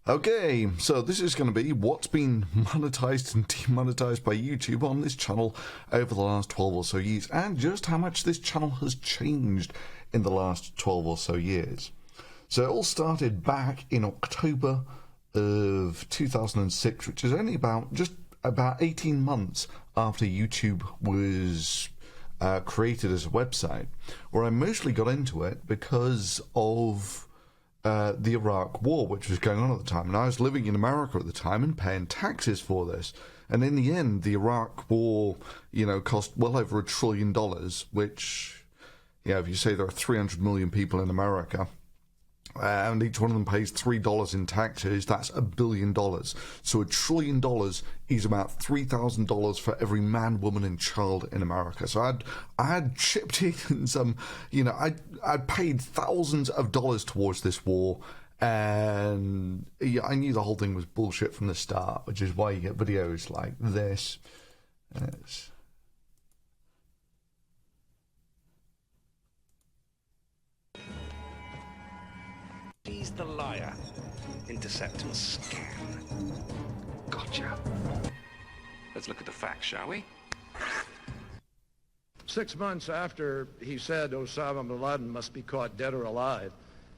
Okay, so this is going to be what's been monetized and demonetized by YouTube on this channel over the last 12 or so years, and just how much this channel has changed in the last 12 or so years. So it all started back in October of 2006, which is only just about 18 months after YouTube was created as a website, where I mostly got into it because of the Iraq War, which was going on at the time, and I was living in America at the time and paying taxes for this. And in the end, the Iraq War, cost well over $1 trillion, which, if you say there are 300 million people in America, and each one of them pays $3 in taxes, that's $1 billion. So $1 trillion is about $3,000 for every man, woman, and child in America. So I had chipped in some, I'd paid thousands of dollars towards this war, and I knew the whole thing was bullshit from the start, which is why you get videos like this. He's the liar. Intercept and scan. Gotcha. Let's look at the facts, shall we? 6 months after he said Osama bin Laden must be caught dead or alive,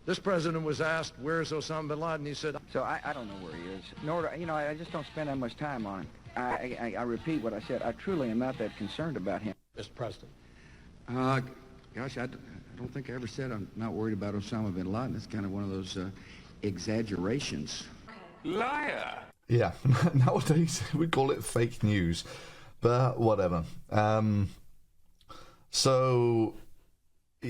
this president was asked, where's Osama bin Laden? He said, so I don't know where he is. Nor, I just don't spend that much time on him. I repeat what I said. I truly am not that concerned about him. Mr. President. Gosh, I don't think I ever said I'm not worried about Osama bin Laden. It's kind of one of those exaggerations. Liar! Yeah, nowadays we call it fake news, but whatever. So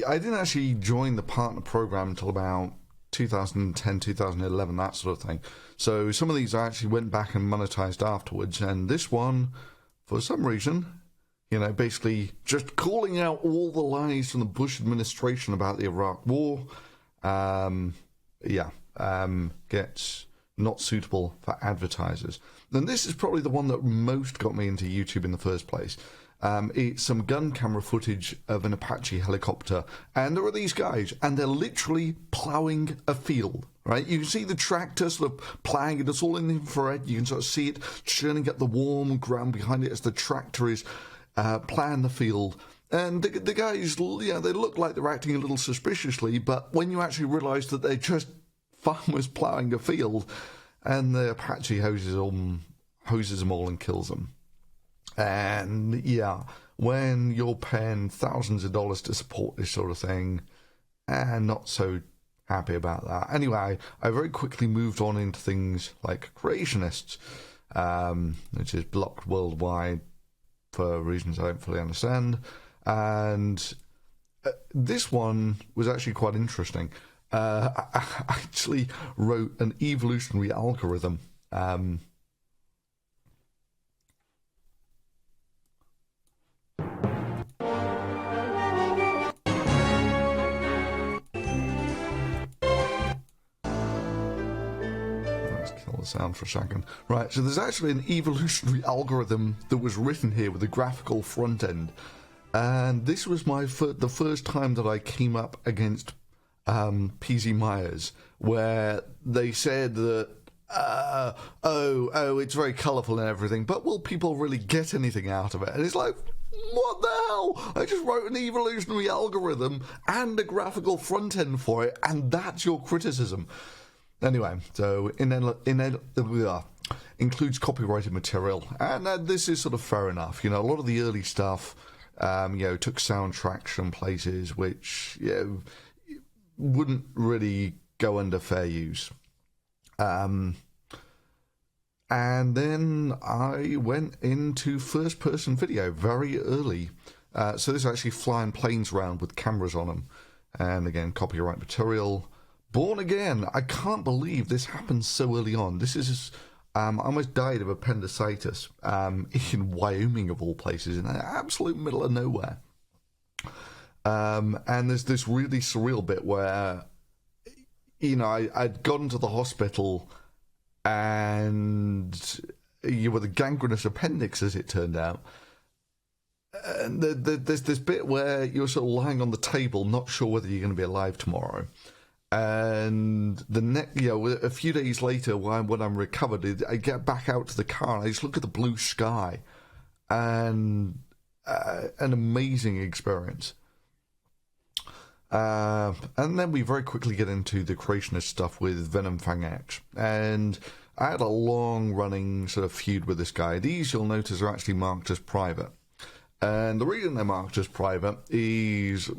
I didn't actually join the partner program until about 2010, 2011, that sort of thing. So some of these I actually went back and monetized afterwards, and this one, for some reason, basically just calling out all the lies from the Bush administration about the Iraq War, gets not suitable for advertisers. And this is probably the one that most got me into YouTube in the first place. It's some gun camera footage of an Apache helicopter, and there are these guys, and they're literally plowing a field, right? You can see the tractor sort of plowing it. It's all in the infrared. You can sort of see it churning up the warm ground behind it as the tractor is plowing the field. And the guys, they look like they're acting a little suspiciously, but when you actually realise that they're just farmers plowing a field, and the Apache hoses them all and kills them. And when you're paying thousands of dollars to support this sort of thing, and not so happy about that. Anyway, I very quickly moved on into things like creationists, which is blocked worldwide for reasons I don't fully understand. And this one was actually quite interesting. I actually wrote an evolutionary algorithm. The sound for a second. Right, so there's actually an evolutionary algorithm that was written here with a graphical front end, and this was the first time that I came up against PZ Myers, where they said that it's very colourful and everything, but will people really get anything out of it? And it's like, what the hell? I just wrote an evolutionary algorithm and a graphical front end for it, and that's your criticism. Anyway, so includes copyrighted material, and this is sort of fair enough. A lot of the early stuff, took soundtracks from places which wouldn't really go under fair use. And then I went into first-person video very early. So this is actually flying planes around with cameras on them, and again, copyright material. Born Again. I can't believe this happened so early on. This is, I almost died of appendicitis in Wyoming, of all places, in the absolute middle of nowhere. And there's this really surreal bit where, I'd gone to the hospital and with a gangrenous appendix, as it turned out. And there's this bit where you're sort of lying on the table, not sure whether you're going to be alive tomorrow. And a few days later, when I'm recovered, I get back out to the car and I just look at the blue sky, and an amazing experience. And then we very quickly get into the creationist stuff with Venom Fang X, and I had a long-running sort of feud with this guy. These, you'll notice, are actually marked as private. And the reason they're marked as private is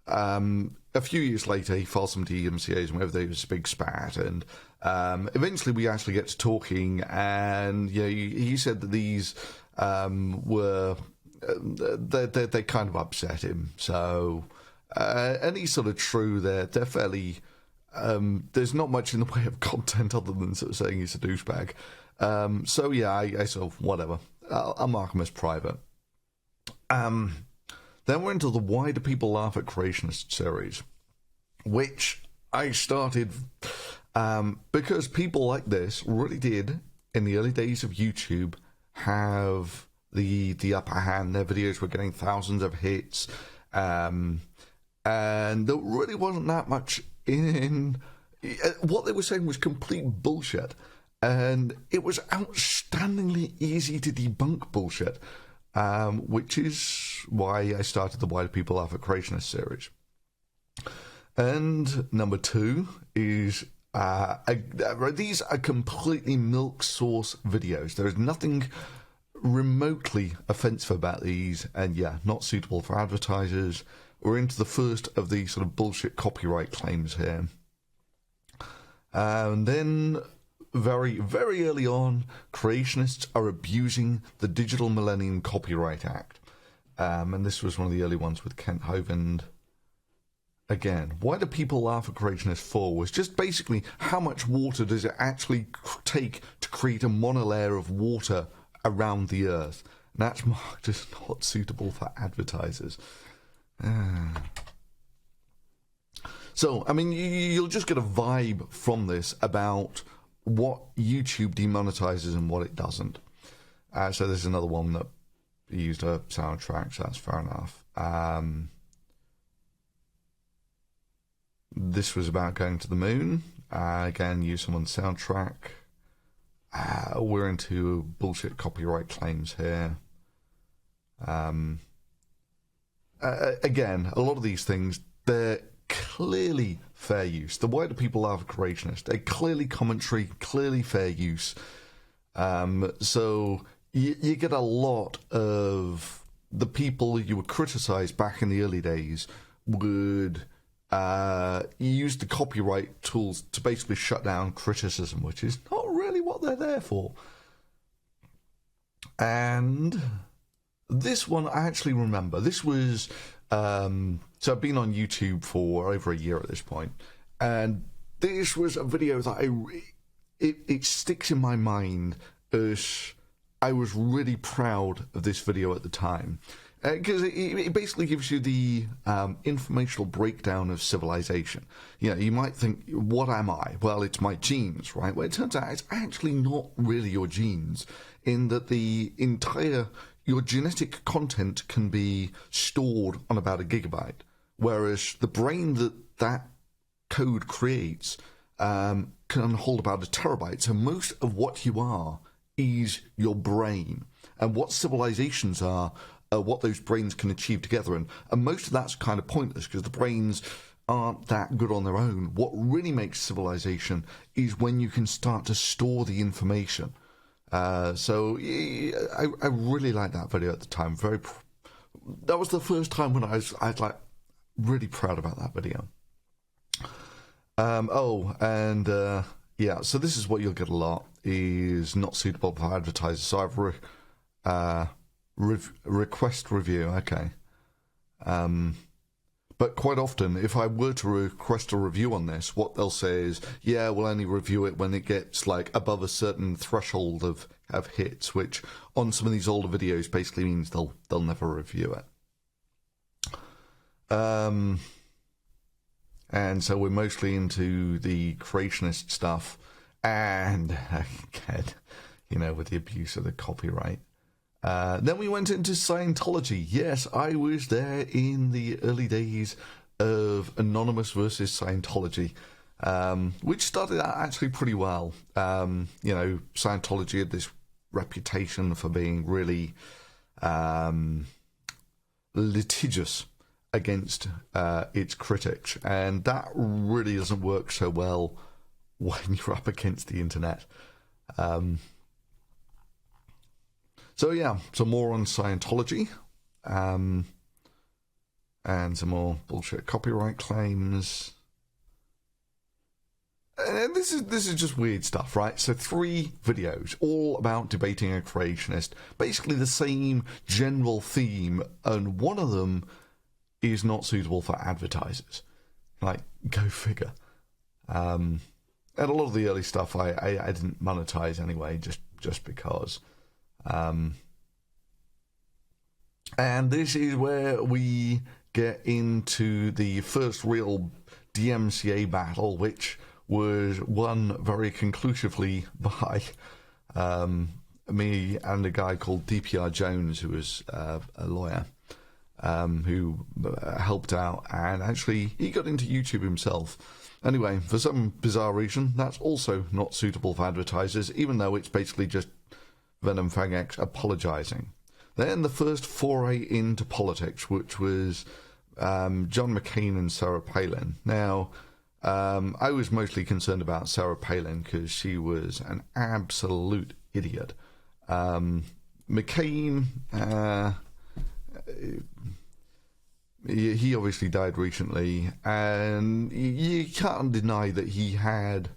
a few years later, he filed some DMCAs and whether there was a big spat. And eventually we actually get to talking, and he said that these were... they kind of upset him. So... and he's sort of true. They're fairly... there's not much in the way of content other than sort of saying he's a douchebag. So yeah, I sort of, whatever. I'll mark him as private. Then we're into the Why Do People Laugh at Creationist series, which I started because people like this really did, in the early days of YouTube, have the upper hand. Their videos were getting thousands of hits, and there really wasn't that much in what they were saying was complete bullshit, and it was outstandingly easy to debunk bullshit, which is why I started the Why Do People Laugh at Creationist series. And number two is these are completely milk source videos. There is nothing remotely offensive about these, and yeah, not suitable for advertisers. We're into the first of these sort of bullshit copyright claims here. And then, very, very early on, creationists are abusing the Digital Millennium Copyright Act. And this was one of the early ones with Kent Hovind. Again, Why Do People Laugh at Creationist 4 was just basically how much water does it actually take to create a monolayer of water around the Earth. And that's marked as not suitable for advertisers. So, I mean, you'll just get a vibe from this about what YouTube demonetizes and what it doesn't. So there's another one that used a soundtrack, so that's fair enough. This was about going to the moon. Again, use someone's soundtrack. We're into bullshit copyright claims here. Again, a lot of these things, they're clearly fair use. The Why Do People Laugh at Creationist? They're clearly commentary, clearly fair use. So you get a lot of the people you would criticize back in the early days would use the copyright tools to basically shut down criticism, which is not really what they're there for. And this one I actually remember. This was so I've been on YouTube for over a year at this point, and this was a video that it sticks in my mind as I was really proud of this video at the time, because it basically gives you the informational breakdown of civilization. You might think, what am I? Well, it's my genes, right? Well, it turns out it's actually not really your genes, in that your genetic content can be stored on about 1 gigabyte, whereas the brain that code creates can hold about 1 terabyte. So most of what you are is your brain, and what civilizations are what those brains can achieve together. And most of that's kind of pointless, because the brains aren't that good on their own. What really makes civilization is when you can start to store the information. So I really liked that video at the time. That was the first time when I was like really proud about that video. Yeah, so this is what you'll get a lot, is not suitable for advertisers. So I've request review, okay. But quite often, if I were to request a review on this, what they'll say is, yeah, we'll only review it when it gets like above a certain threshold of hits, which on some of these older videos basically means they'll never review it. And so we're mostly into the creationist stuff, and again, with the abuse of the copyright. Then we went into Scientology. Yes, I was there in the early days of Anonymous versus Scientology, which started out actually pretty well. Scientology had this reputation for being really litigious against its critics, and that really doesn't work so well when you're up against the internet. So yeah, some more on Scientology, and some more bullshit copyright claims. And this is just weird stuff, right? So 3 videos, all about debating a creationist, basically the same general theme, and one of them is not suitable for advertisers. Like, go figure. And a lot of the early stuff I didn't monetize anyway, just because. And this is where we get into the first real DMCA battle, which was won very conclusively by me and a guy called DPR Jones, who was a lawyer, who helped out, and actually he got into YouTube himself. Anyway, for some bizarre reason, that's also not suitable for advertisers, even though it's basically just Venom Fang X apologising. Then the first foray into politics, which was John McCain and Sarah Palin. Now, I was mostly concerned about Sarah Palin because she was an absolute idiot. McCain, he obviously died recently, and you can't deny that he had...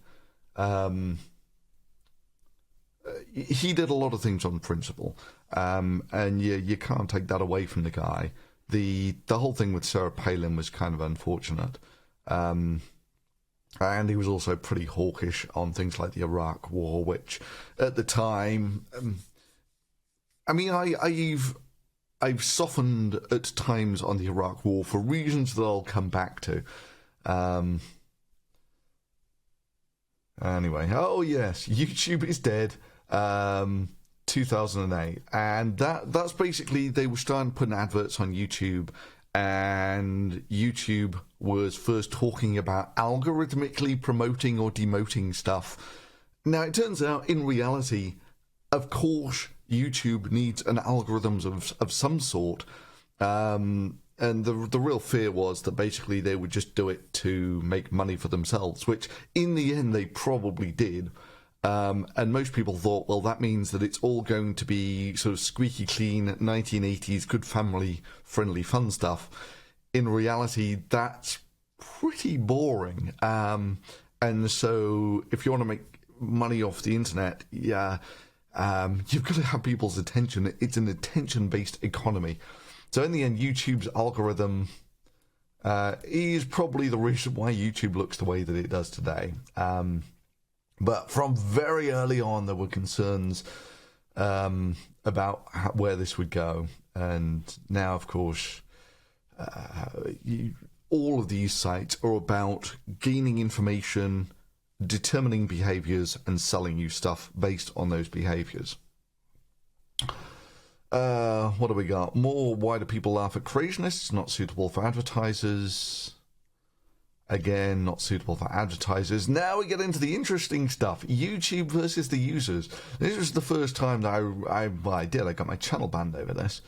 he did a lot of things on principle, and you can't take that away from the guy. The whole thing with Sarah Palin was kind of unfortunate, and he was also pretty hawkish on things like the Iraq War, which at the time, I've softened at times on the Iraq War for reasons that I'll come back to. Anyway, oh yes, YouTube is dead. 2008, and that's basically, they were starting putting adverts on YouTube, and YouTube was first talking about algorithmically promoting or demoting stuff. Now it turns out, in reality, of course, YouTube needs an algorithm of some sort, and the real fear was that basically they would just do it to make money for themselves, which in the end they probably did. And most people thought, well, that means that it's all going to be sort of squeaky clean 1980s good family friendly fun stuff. In reality, that's pretty boring. And so if you want to make money off the internet, you've got to have people's attention. It's an attention-based economy. So in the end, YouTube's algorithm is probably the reason why YouTube looks the way that it does today. But from very early on, there were concerns about where this would go. And now, of course, all of these sites are about gaining information, determining behaviors, and selling you stuff based on those behaviors. What do we got? More Why Do People Laugh at Creationists? Not suitable for advertisers. Again, not suitable for advertisers. Now we get into the interesting stuff. YouTube versus the users. This was the first time that I got my channel banned over this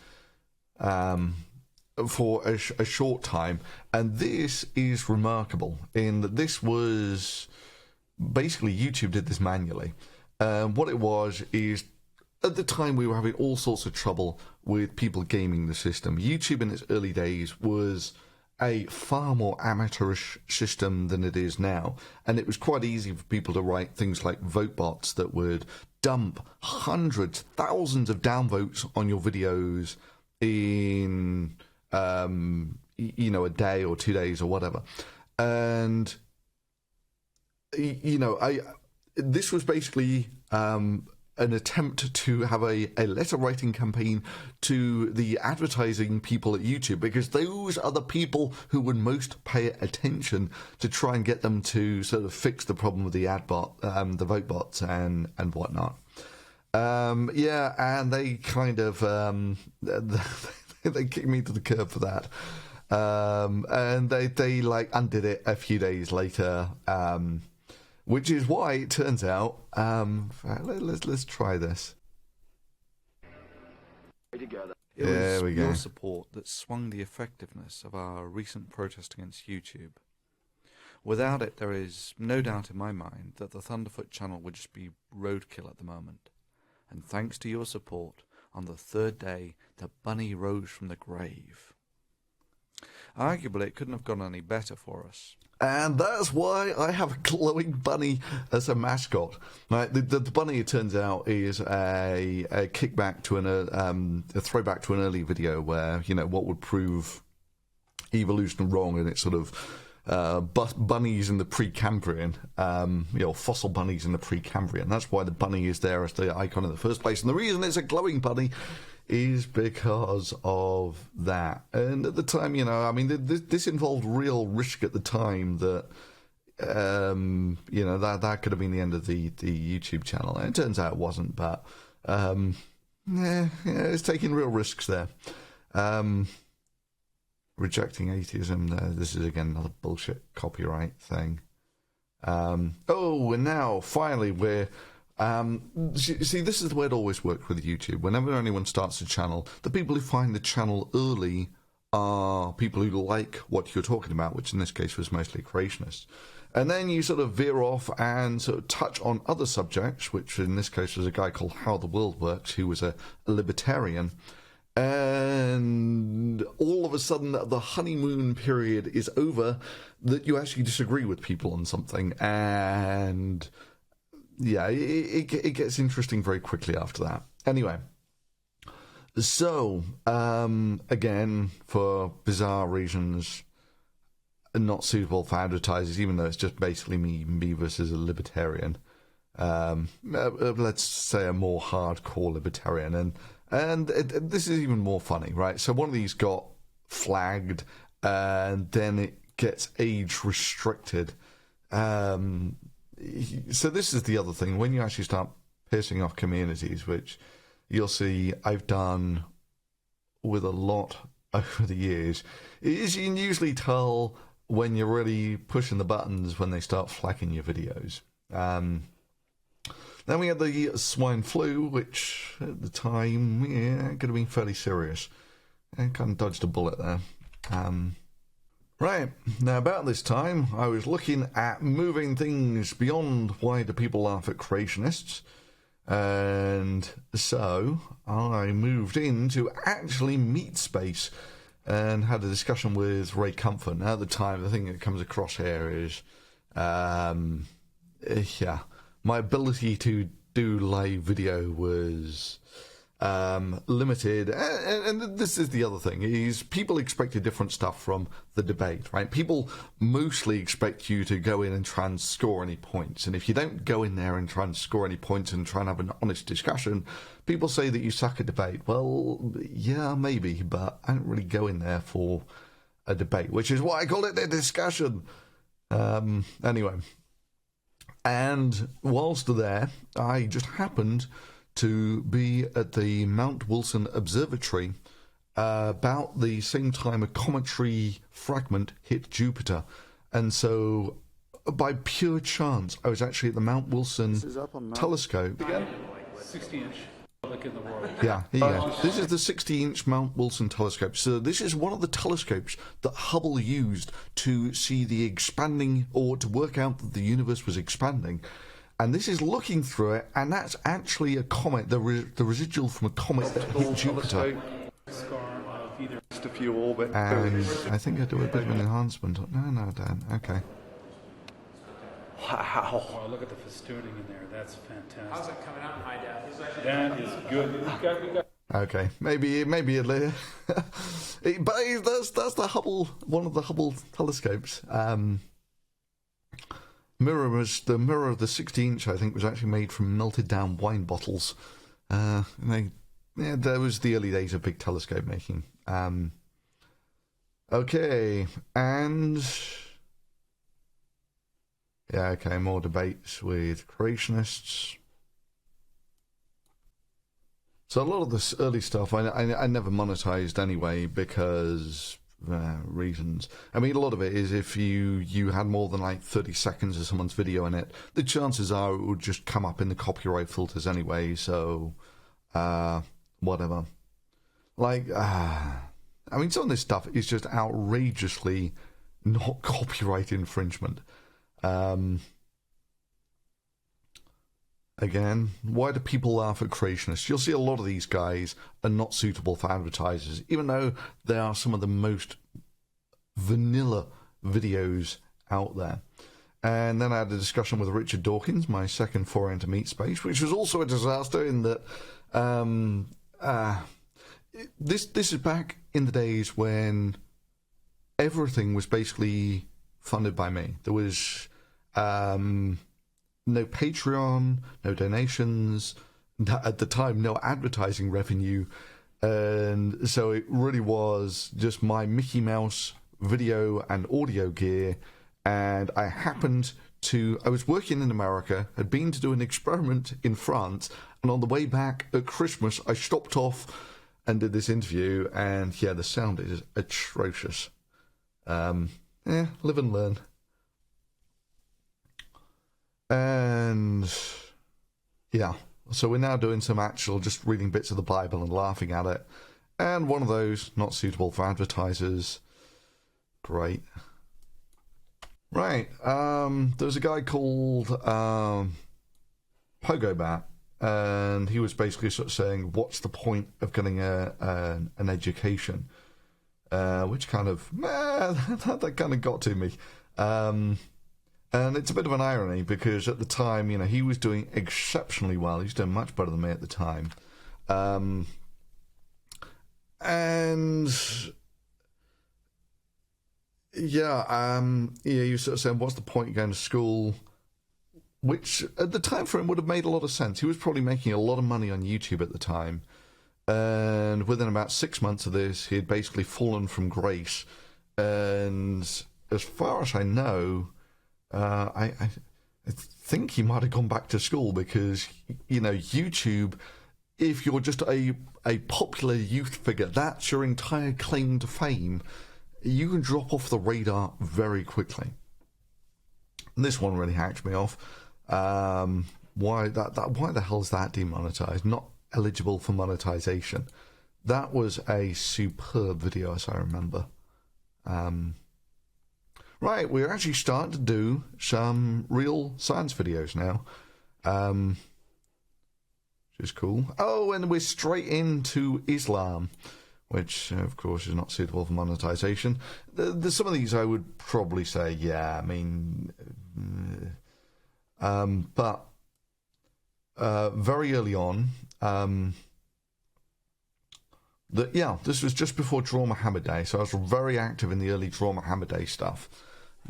for a short time. And this is remarkable in that this was... Basically, YouTube did this manually. What it was is, at the time, we were having all sorts of trouble with people gaming the system. YouTube in its early days was a far more amateurish system than it is now, and it was quite easy for people to write things like vote bots that would dump hundreds, thousands of downvotes on your videos in a day or 2 days or whatever. And this was basically an attempt to have a letter writing campaign to the advertising people at YouTube, because those are the people who would most pay attention, to try and get them to sort of fix the problem with the ad bot, the vote bots and whatnot. And they kind of they kicked me to the curb for that. and they like undid it a few days later, which is why it turns out. Let's try this. It There was we go. your support that swung the effectiveness of our recent protest against YouTube. Without it, there is no doubt in my mind that the Thunderfoot channel would just be roadkill at the moment. And thanks to your support, on the third day, the bunny rose from the grave. Arguably, it couldn't have gone any better for us. And that's why I have a glowing bunny as a mascot. Right, the bunny, it turns out, is a kickback to a throwback to an early video where, you know, what would prove evolution wrong, and it's sort of bunnies in the Precambrian, fossil bunnies in the Precambrian. That's why the bunny is there as the icon in the first place. And the reason it's a glowing bunny is because of that. And at the time, this involved real risk at the time that, that could have been the end of the YouTube channel. And it turns out it wasn't, but it's taking real risks there. Rejecting atheism. This is again another bullshit copyright thing. And now finally we're. See, this is the way it always works with YouTube. Whenever anyone starts a channel, the people who find the channel early are people who like what you're talking about, which in this case was mostly creationists. And then you sort of veer off and sort of touch on other subjects, which in this case was a guy called How the World Works, who was a libertarian. And all of a sudden the honeymoon period is over, that you actually disagree with people on something, and yeah, it gets interesting very quickly after that. Anyway, so again, for bizarre reasons, not suitable for advertisers, even though it's just basically me versus a libertarian. Let's say a more hardcore libertarian, and this is even more funny, right? So one of these got flagged, and then it gets age restricted. So this is the other thing. When you actually start pissing off communities, which you'll see I've done with a lot over the years, is you can usually tell when you're really pushing the buttons when they start flagging your videos. Then we had the swine flu, which at the time, could have been fairly serious. I kind of dodged a bullet there. Right, now about this time, I was looking at moving things beyond why do people laugh at creationists, and so I moved into actually meat space and had a discussion with Ray Comfort. Now at the time, the thing that comes across here is, my ability to do live video was limited, and this is the other thing, is people expected different stuff from the debate, right? People mostly expect you to go in and try and score any points, and if you don't go in there and try and score any points and try and have an honest discussion, people say that you suck at debate. Well, yeah, maybe, but I don't really go in there for a debate, which is why I call it a discussion. Anyway, and whilst there, I just happened to be at the Mount Wilson Observatory about the same time a cometary fragment hit Jupiter. And so, by pure chance, I was actually at the Mount Wilson telescope. 60-inch public in the world. Yeah, here you go. This is the 60-inch Mount Wilson telescope. So this is one of the telescopes that Hubble used to see the expanding, or to work out that the universe was expanding. And this is looking through it, and that's actually a comet, the residual from a comet that hit Jupiter. Just a few orbits. And I think I do a bit of an enhancement. No, Dan. Okay. Wow. Oh, look at the festooning in there. That's fantastic. How's it coming out in high def? That is good. Okay, maybe a little. But that's the Hubble, one of the Hubble telescopes. The mirror of the 60-inch, I think, was actually made from melted down wine bottles. There was the early days of big telescope making. Okay, and more debates with creationists. So a lot of this early stuff I never monetized anyway, because reasons. I mean, a lot of it is if you had more than like 30 seconds of someone's video in it, the chances are it would just come up in the copyright filters anyway, so whatever. Like, I mean, some of this stuff is just outrageously not copyright infringement. Again, why do people laugh at creationists? You'll see a lot of these guys are not suitable for advertisers, even though they are some of the most vanilla videos out there. And then I had a discussion with Richard Dawkins, my second foray into meat space, which was also a disaster in that this is back in the days when everything was basically funded by me. There was no Patreon, no donations, at the time no advertising revenue, and so it really was just my Mickey Mouse video and audio gear. And I was working in America, had been to do an experiment in France, and on the way back at Christmas I stopped off and did this interview, and yeah, the sound is atrocious. Live and learn. And yeah, so we're now doing some actual just reading bits of the Bible and laughing at it, and one of those not suitable for advertisers. Great. Right, there's a guy called Pogobat, and he was basically sort of saying, what's the point of getting an education? Which kind of, that kind of got to me. And it's a bit of an irony, because at the time, you know, he was doing exceptionally well. He was doing much better than me at the time. And you sort of saying, what's the point of going to school? Which at the time for him would have made a lot of sense. He was probably making a lot of money on YouTube at the time. And within about 6 months of this, he had basically fallen from grace. And as far as I know, I think he might have gone back to school, because, you know, YouTube, if you're just a popular youth figure, that's your entire claim to fame. You can drop off the radar very quickly. And this one really hacked me off. Why the hell is that demonetized? Not eligible for monetization. That was a superb video, as I remember. Right, we're actually starting to do some real science videos now, which is cool. Oh, and we're straight into Islam, which, of course, is not suitable for monetization. There's some of these I would probably say, yeah, I mean, but very early on, this was just before Draw Muhammad Day, so I was very active in the early Draw Muhammad Day stuff,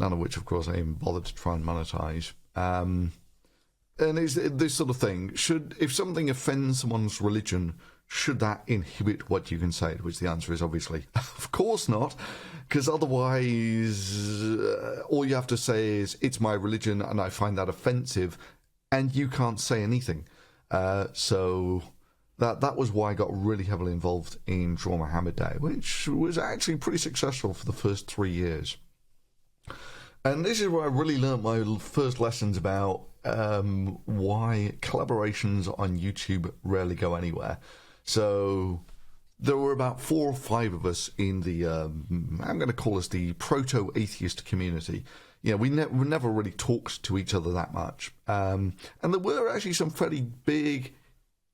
none of which, of course, I even bothered to try and monetize. And it's this sort of thing. If something offends someone's religion, should that inhibit what you can say? Which the answer is obviously, of course not, because otherwise all you have to say is, it's my religion and I find that offensive, and you can't say anything. So that was why I got really heavily involved in Draw Muhammad Day, which was actually pretty successful for the first 3 years. And this is where I really learnt my first lessons about why collaborations on YouTube rarely go anywhere. So there were about 4 or 5 of us in the, I'm going to call us the proto-atheist community. You know, we never really talked to each other that much. And there were actually some fairly big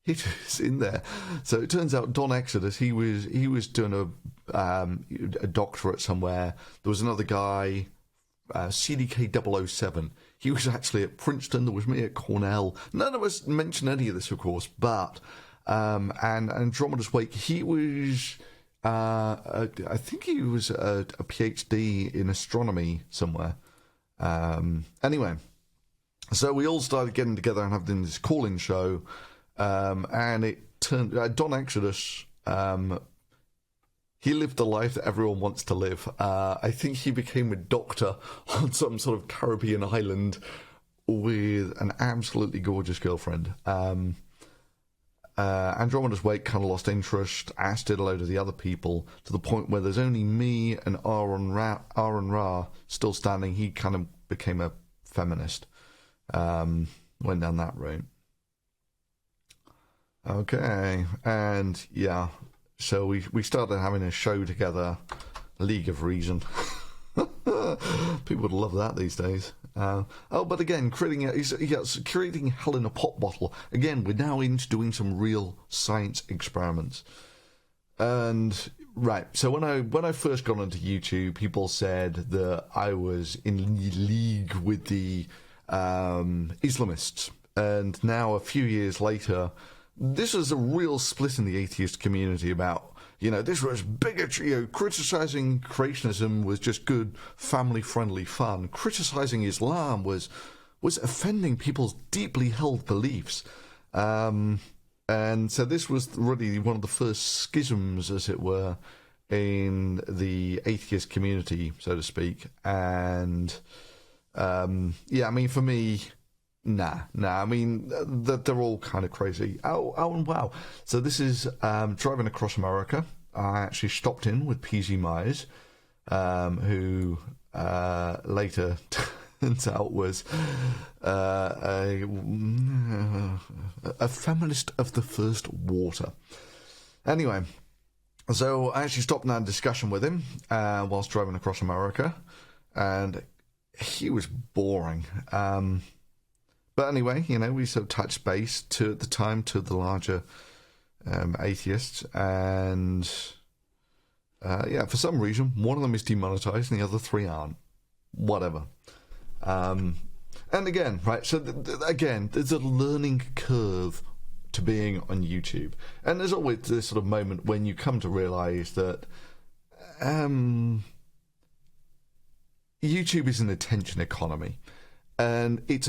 hitters in there. So it turns out Don Exodus, he was doing a doctorate somewhere. There was another guy, CDK007. He was actually at Princeton. There was me at Cornell. None of us mentioned any of this, of course, but and Andromeda's Wake, he was I think he was a PhD in astronomy somewhere. Anyway, so we all started getting together and having this call-in show, and it turned Don Exodus, he lived the life that everyone wants to live. I think he became a doctor on some sort of Caribbean island with an absolutely gorgeous girlfriend. Andromeda's Wake kind of lost interest, as did a load of the other people, to the point where there's only me and Aaron Ra still standing. He kind of became a feminist. Went down that route. Okay, and yeah, so we started having a show together, League of Reason. People would love that these days. But again, creating hell in a pop bottle. Again, we're now into doing some real science experiments. And right, so when I first got onto YouTube, people said that I was in league with the Islamists. And now, a few years later, this is a real split in the atheist community about, this was bigotry. Criticizing creationism was just good, family-friendly fun. Criticizing Islam was offending people's deeply held beliefs. And so this was really one of the first schisms, as it were, in the atheist community, so to speak. And, for me... Nah. I mean, they're all kind of crazy. Oh, and wow. So this is driving across America. I actually stopped in with PZ Myers, who later turns out was a feminist of the first water. Anyway, so I actually stopped and had a discussion with him whilst driving across America, and he was boring. But anyway, we sort of touched base at the time to the larger atheists, and for some reason, one of them is demonetized and the other three aren't. Whatever. And again, right, so again, there's a learning curve to being on YouTube. And there's always this sort of moment when you come to realize that YouTube is an attention economy. And it's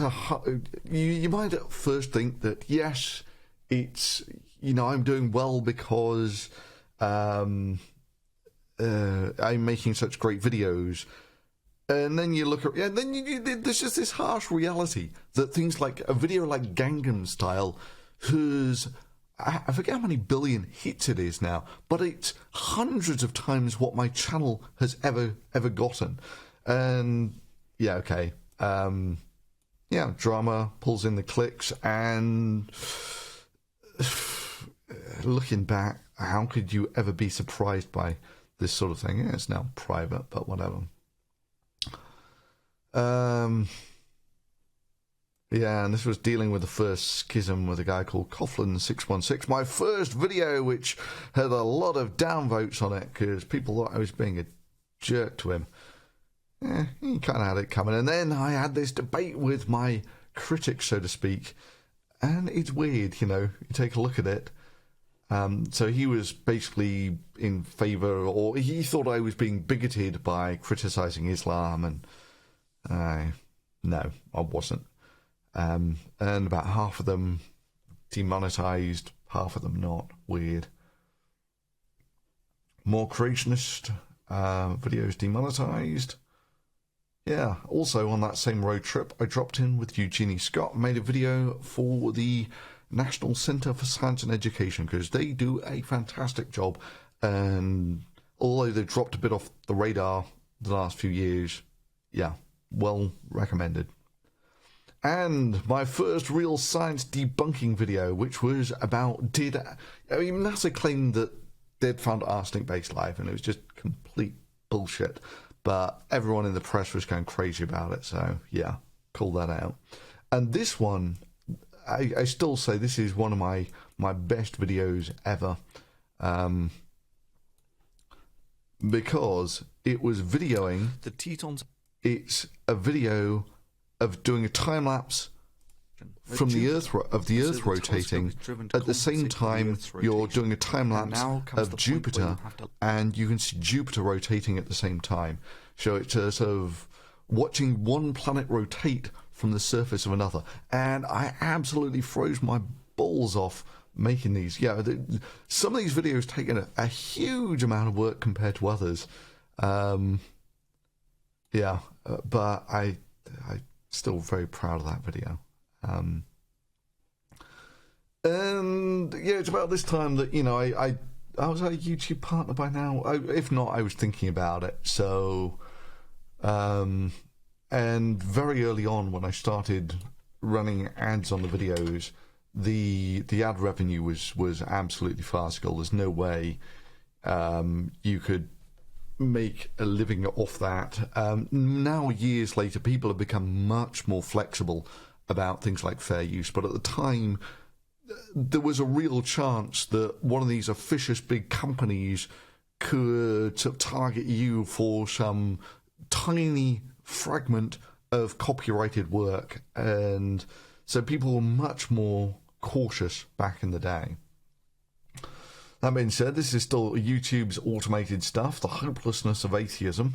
you might at first think that, yes, it's, I'm doing well because I'm making such great videos. And then you look at, and then there's just this harsh reality that things like a video like Gangnam Style, whose, I forget how many billion hits it is now, but it's hundreds of times what my channel has ever gotten. And, yeah, okay. Drama pulls in the clicks, and looking back, how could you ever be surprised by this sort of thing? Yeah, it's now private, but whatever. And this was dealing with the first schism with a guy called Coughlin616. My first video, which had a lot of downvotes on it because people thought I was being a jerk to him. He kind of had it coming. And then I had this debate with my critics, so to speak. And it's weird, you take a look at it. So he was basically in favour, or he thought I was being bigoted by criticising Islam. And no, I wasn't. And about half of them demonetised, half of them not. Weird. More creationist videos demonetised. Yeah, also on that same road trip, I dropped in with Eugenie Scott, made a video for the National Centre for Science and Education, because they do a fantastic job, and although they dropped a bit off the radar the last few years, yeah, well recommended. And my first real science debunking video, which was about NASA claimed that they'd found arsenic-based life, and it was just complete bullshit. But everyone in the press was going crazy about it, so yeah, call that out. And this one, I still say this is one of my best videos ever, because it was videoing the Tetons. It's a video of doing a time lapse from the Earth rotating. At the same time, you're doing a time lapse of Jupiter, and you can see Jupiter rotating at the same time. So it's sort of watching one planet rotate from the surface of another. And I absolutely froze my balls off making these. Yeah, some of these videos take a huge amount of work compared to others. But I'm still very proud of that video. And And yeah, it's about this time that, I was a YouTube partner by now. If not, I was thinking about it. So, and very early on when I started running ads on the videos, the ad revenue was absolutely farcical. There's no way you could make a living off that. Now, years later, people have become much more flexible about things like fair use, but at the time, there was a real chance that one of these officious big companies could sort of target you for some tiny fragment of copyrighted work, and so people were much more cautious back in the day. That being said, this is still YouTube's automated stuff. The hopelessness of atheism,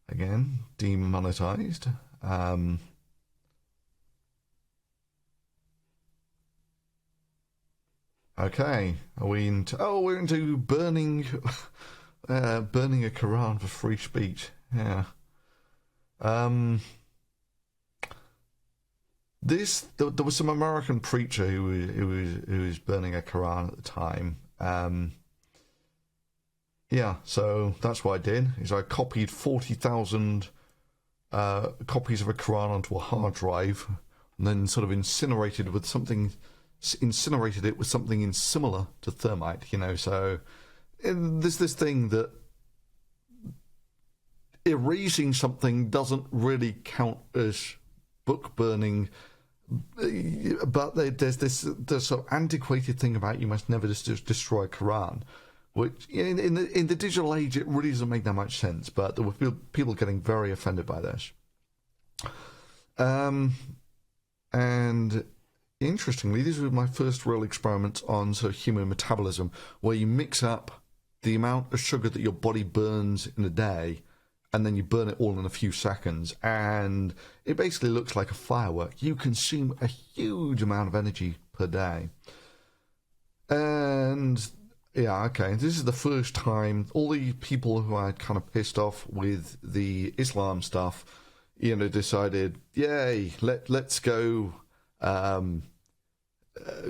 again, demonetized. Okay, are we into? Oh, we're into burning a Quran for free speech. Yeah. There was some American preacher who was burning a Quran at the time. Yeah, so that's what I did. Is I copied 40,000 copies of a Quran onto a hard drive, and then sort of incinerated it with something similar to thermite. So there's this thing that erasing something doesn't really count as book burning, but there's sort of antiquated thing about you must never just destroy a Quran, which in the digital age it really doesn't make that much sense, but there were people getting very offended by this. And interestingly, these were my first real experiments on sort of human metabolism, where you mix up the amount of sugar that your body burns in a day, and then you burn it all in a few seconds, and it basically looks like a firework. You consume a huge amount of energy per day. And yeah, okay, this is the first time all the people who I'd kind of pissed off with the Islam stuff, decided, yay, let's go.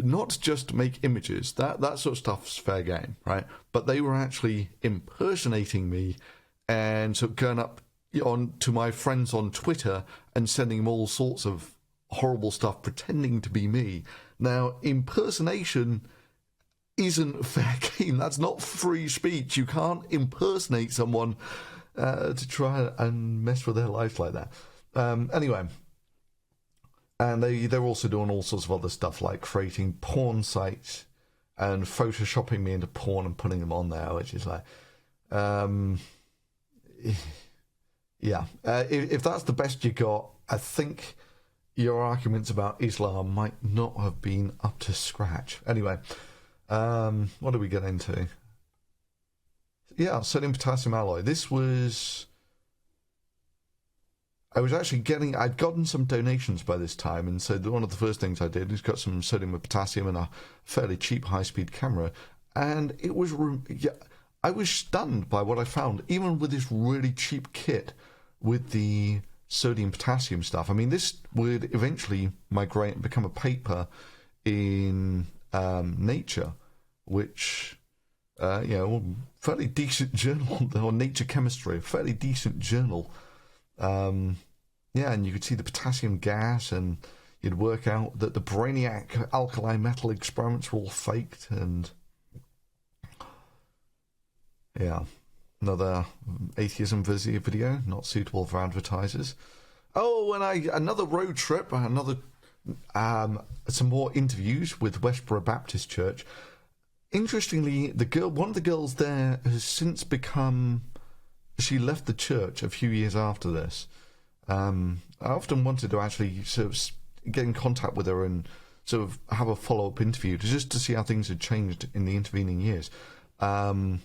Not just make images, that sort of stuff's fair game, right? But they were actually impersonating me, and so going up on to my friends on Twitter and sending them all sorts of horrible stuff, pretending to be me. Now, impersonation isn't fair game. That's not free speech. You can't impersonate someone to try and mess with their life like that. Anyway. And they're also doing all sorts of other stuff, like creating porn sites and photoshopping me into porn and putting them on there, which is like, yeah. If that's the best you got, I think your arguments about Islam might not have been up to scratch. Anyway, what do we get into? Yeah, sodium potassium alloy. This was... I'd gotten some donations by this time, and so one of the first things I did was got some sodium and potassium and a fairly cheap high-speed camera, and it was, I was stunned by what I found, even with this really cheap kit with the sodium potassium stuff. I mean, this would eventually migrate and become a paper in Nature, which, fairly decent journal, or Nature Chemistry, a fairly decent journal. Yeah, and you could see the potassium gas, and you'd work out that the Brainiac alkali metal experiments were all faked, and yeah, another atheism video, not suitable for advertisers. Oh, and another road trip, some more interviews with Westboro Baptist Church. Interestingly, one of the girls there has since she left the church a few years after this. I often wanted to actually sort of get in contact with her and sort of have a follow-up interview just to see how things had changed in the intervening years. But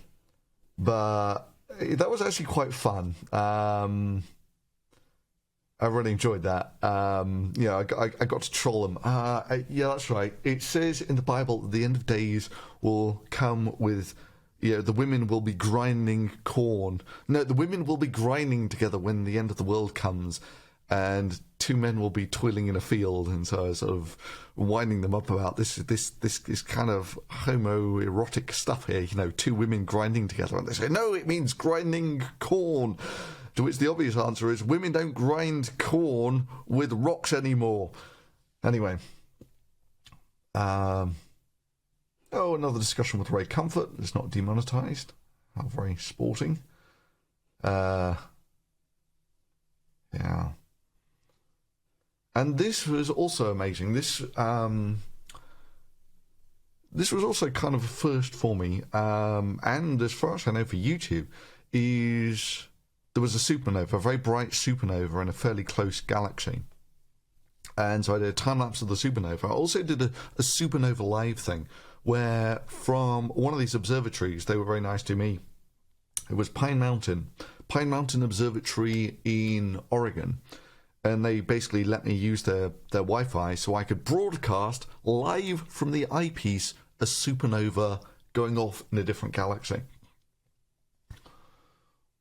that was actually quite fun. I really enjoyed that. I got to troll them. Yeah, that's right. It says in the Bible that the end of days will come with... the women will be grinding corn. No, the women will be grinding together when the end of the world comes. and two men will be toiling in a field, and so sort of winding them up about this kind of homoerotic stuff here, you know, two women grinding together, and they say, no, it means grinding corn. To which the obvious answer is, women don't grind corn with rocks anymore. Anyway. Another discussion with Ray Comfort. It's not demonetized. How very sporting. Yeah. And this was also amazing. This was also kind of a first for me. And as far as I know for YouTube, is there was a supernova, a very bright supernova in a fairly close galaxy. And so I did a time-lapse of the supernova. I also did a supernova live thing, where from one of these observatories, they were very nice to me. It was Pine Mountain Observatory in Oregon. And they basically let me use their Wi-Fi so I could broadcast live from the eyepiece a supernova going off in a different galaxy.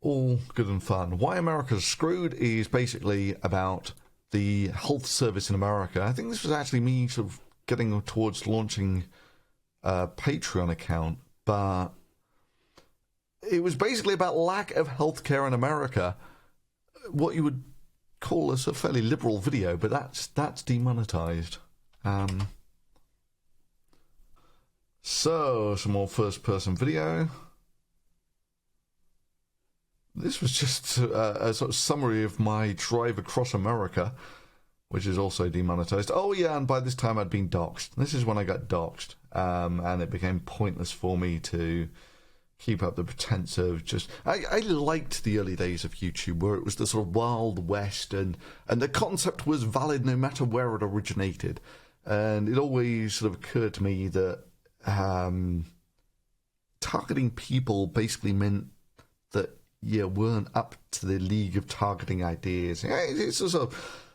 All good and fun. Why America's Screwed is basically about the health service in America. I think this was actually me sort of getting towards launching a Patreon account, but it was basically about lack of healthcare in America. What you would call a fairly liberal video, but that's demonetized. So some more first-person video. This was just a sort of summary of my drive across America, which is also demonetized. Oh yeah, and by this time I'd been doxxed. This is when I got doxxed, and it became pointless for me to keep up the pretense of just... I liked the early days of YouTube, where it was the sort of Wild West, and the concept was valid no matter where it originated. And it always sort of occurred to me that targeting people basically meant that you weren't up to the league of targeting ideas. It's a sort of...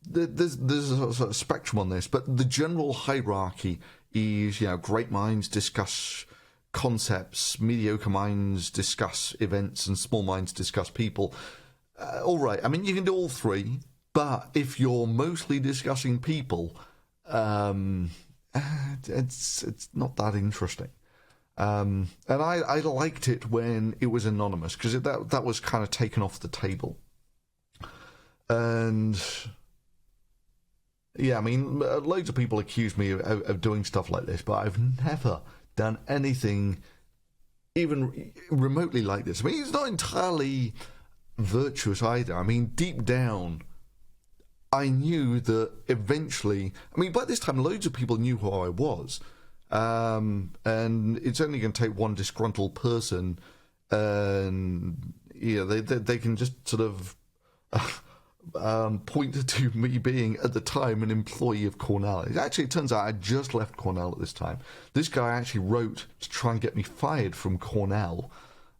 There's a sort of spectrum on this, but the general hierarchy is, you know, great minds discuss concepts, mediocre minds discuss events, and small minds discuss people. All right, I mean, you can do all three, but if you're mostly discussing people, it's not that interesting. And I liked it when it was anonymous, because that was kind of taken off the table. And yeah, I mean, loads of people accuse me of doing stuff like this, but I've never done anything even remotely like this. I mean, it's not entirely virtuous either. I mean, deep down, I knew that eventually... I mean, by this time, loads of people knew who I was. And it's only going to take one disgruntled person, and you know, they can just sort of point to me being at the time an employee of Cornell. Actually, it turns out I just left Cornell at this time. This guy actually wrote to try and get me fired from Cornell,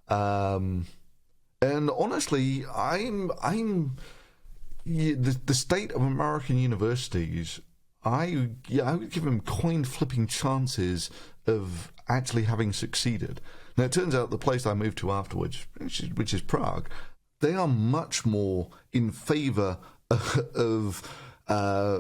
and honestly, the state of American universities. I would give them coin-flipping chances of actually having succeeded. Now, it turns out the place I moved to afterwards, which is Prague, they are much more in favour of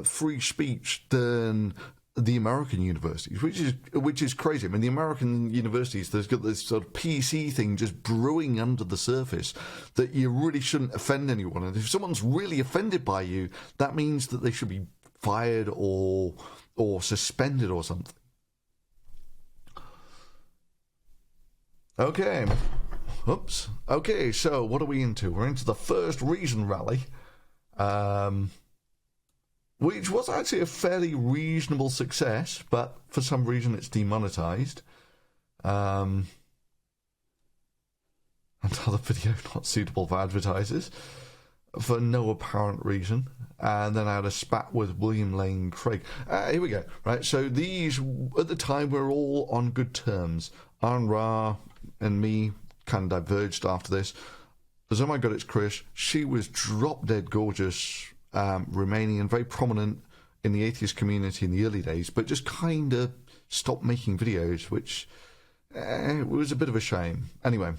free speech than the American universities, which is crazy. I mean, the American universities, there's got this sort of PC thing just brewing under the surface that you really shouldn't offend anyone. And if someone's really offended by you, that means that they should be fired or suspended or something. Okay. Oops. Okay, so what are we into? We're into the first reason rally, which was actually a fairly reasonable success, but for some reason it's demonetized. Another video not suitable for advertisers, for no apparent reason. And then I had a spat with William Lane Craig. Here we go. Right, so these, at the time, were all on good terms. Aaron Ra and me kind of diverged after this. As oh my god, it's Chris. She was drop-dead gorgeous, remaining and very prominent in the atheist community in the early days, but just kind of stopped making videos, which was a bit of a shame. Anyway,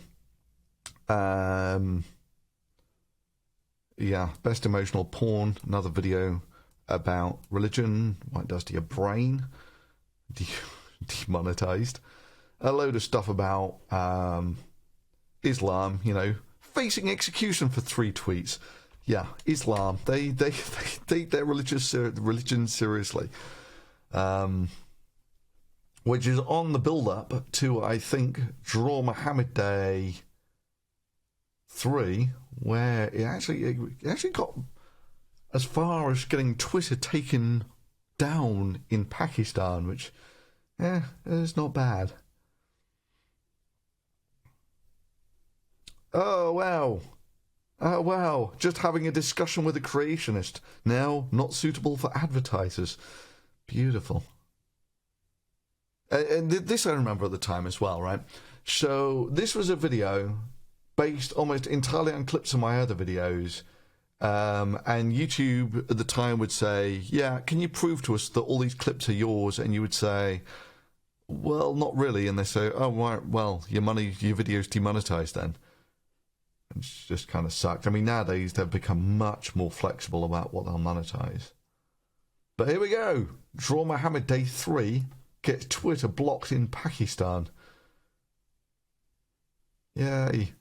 Yeah, best emotional porn, another video about religion, what it does to your brain, demonetized. A load of stuff about Islam, you know, facing execution for 3 tweets. Yeah, Islam, they take their religion seriously. Which is on the build-up to, I think, Draw Muhammad Day 3, where it actually got as far as getting Twitter taken down in Pakistan, which, is not bad. Oh, wow. Oh, wow. Just having a discussion with a creationist. Now, not suitable for advertisers. Beautiful. And this I remember at the time as well, right? So this was a video based almost entirely on clips of my other videos. And YouTube at the time would say, yeah, can you prove to us that all these clips are yours? And you would say, well, not really. And they say, oh, right, well, your video's demonetized then. It's just kind of sucked. I mean, nowadays they've become much more flexible about what they'll monetize. But here we go. Draw Muhammad Day 3 gets Twitter blocked in Pakistan. Yay.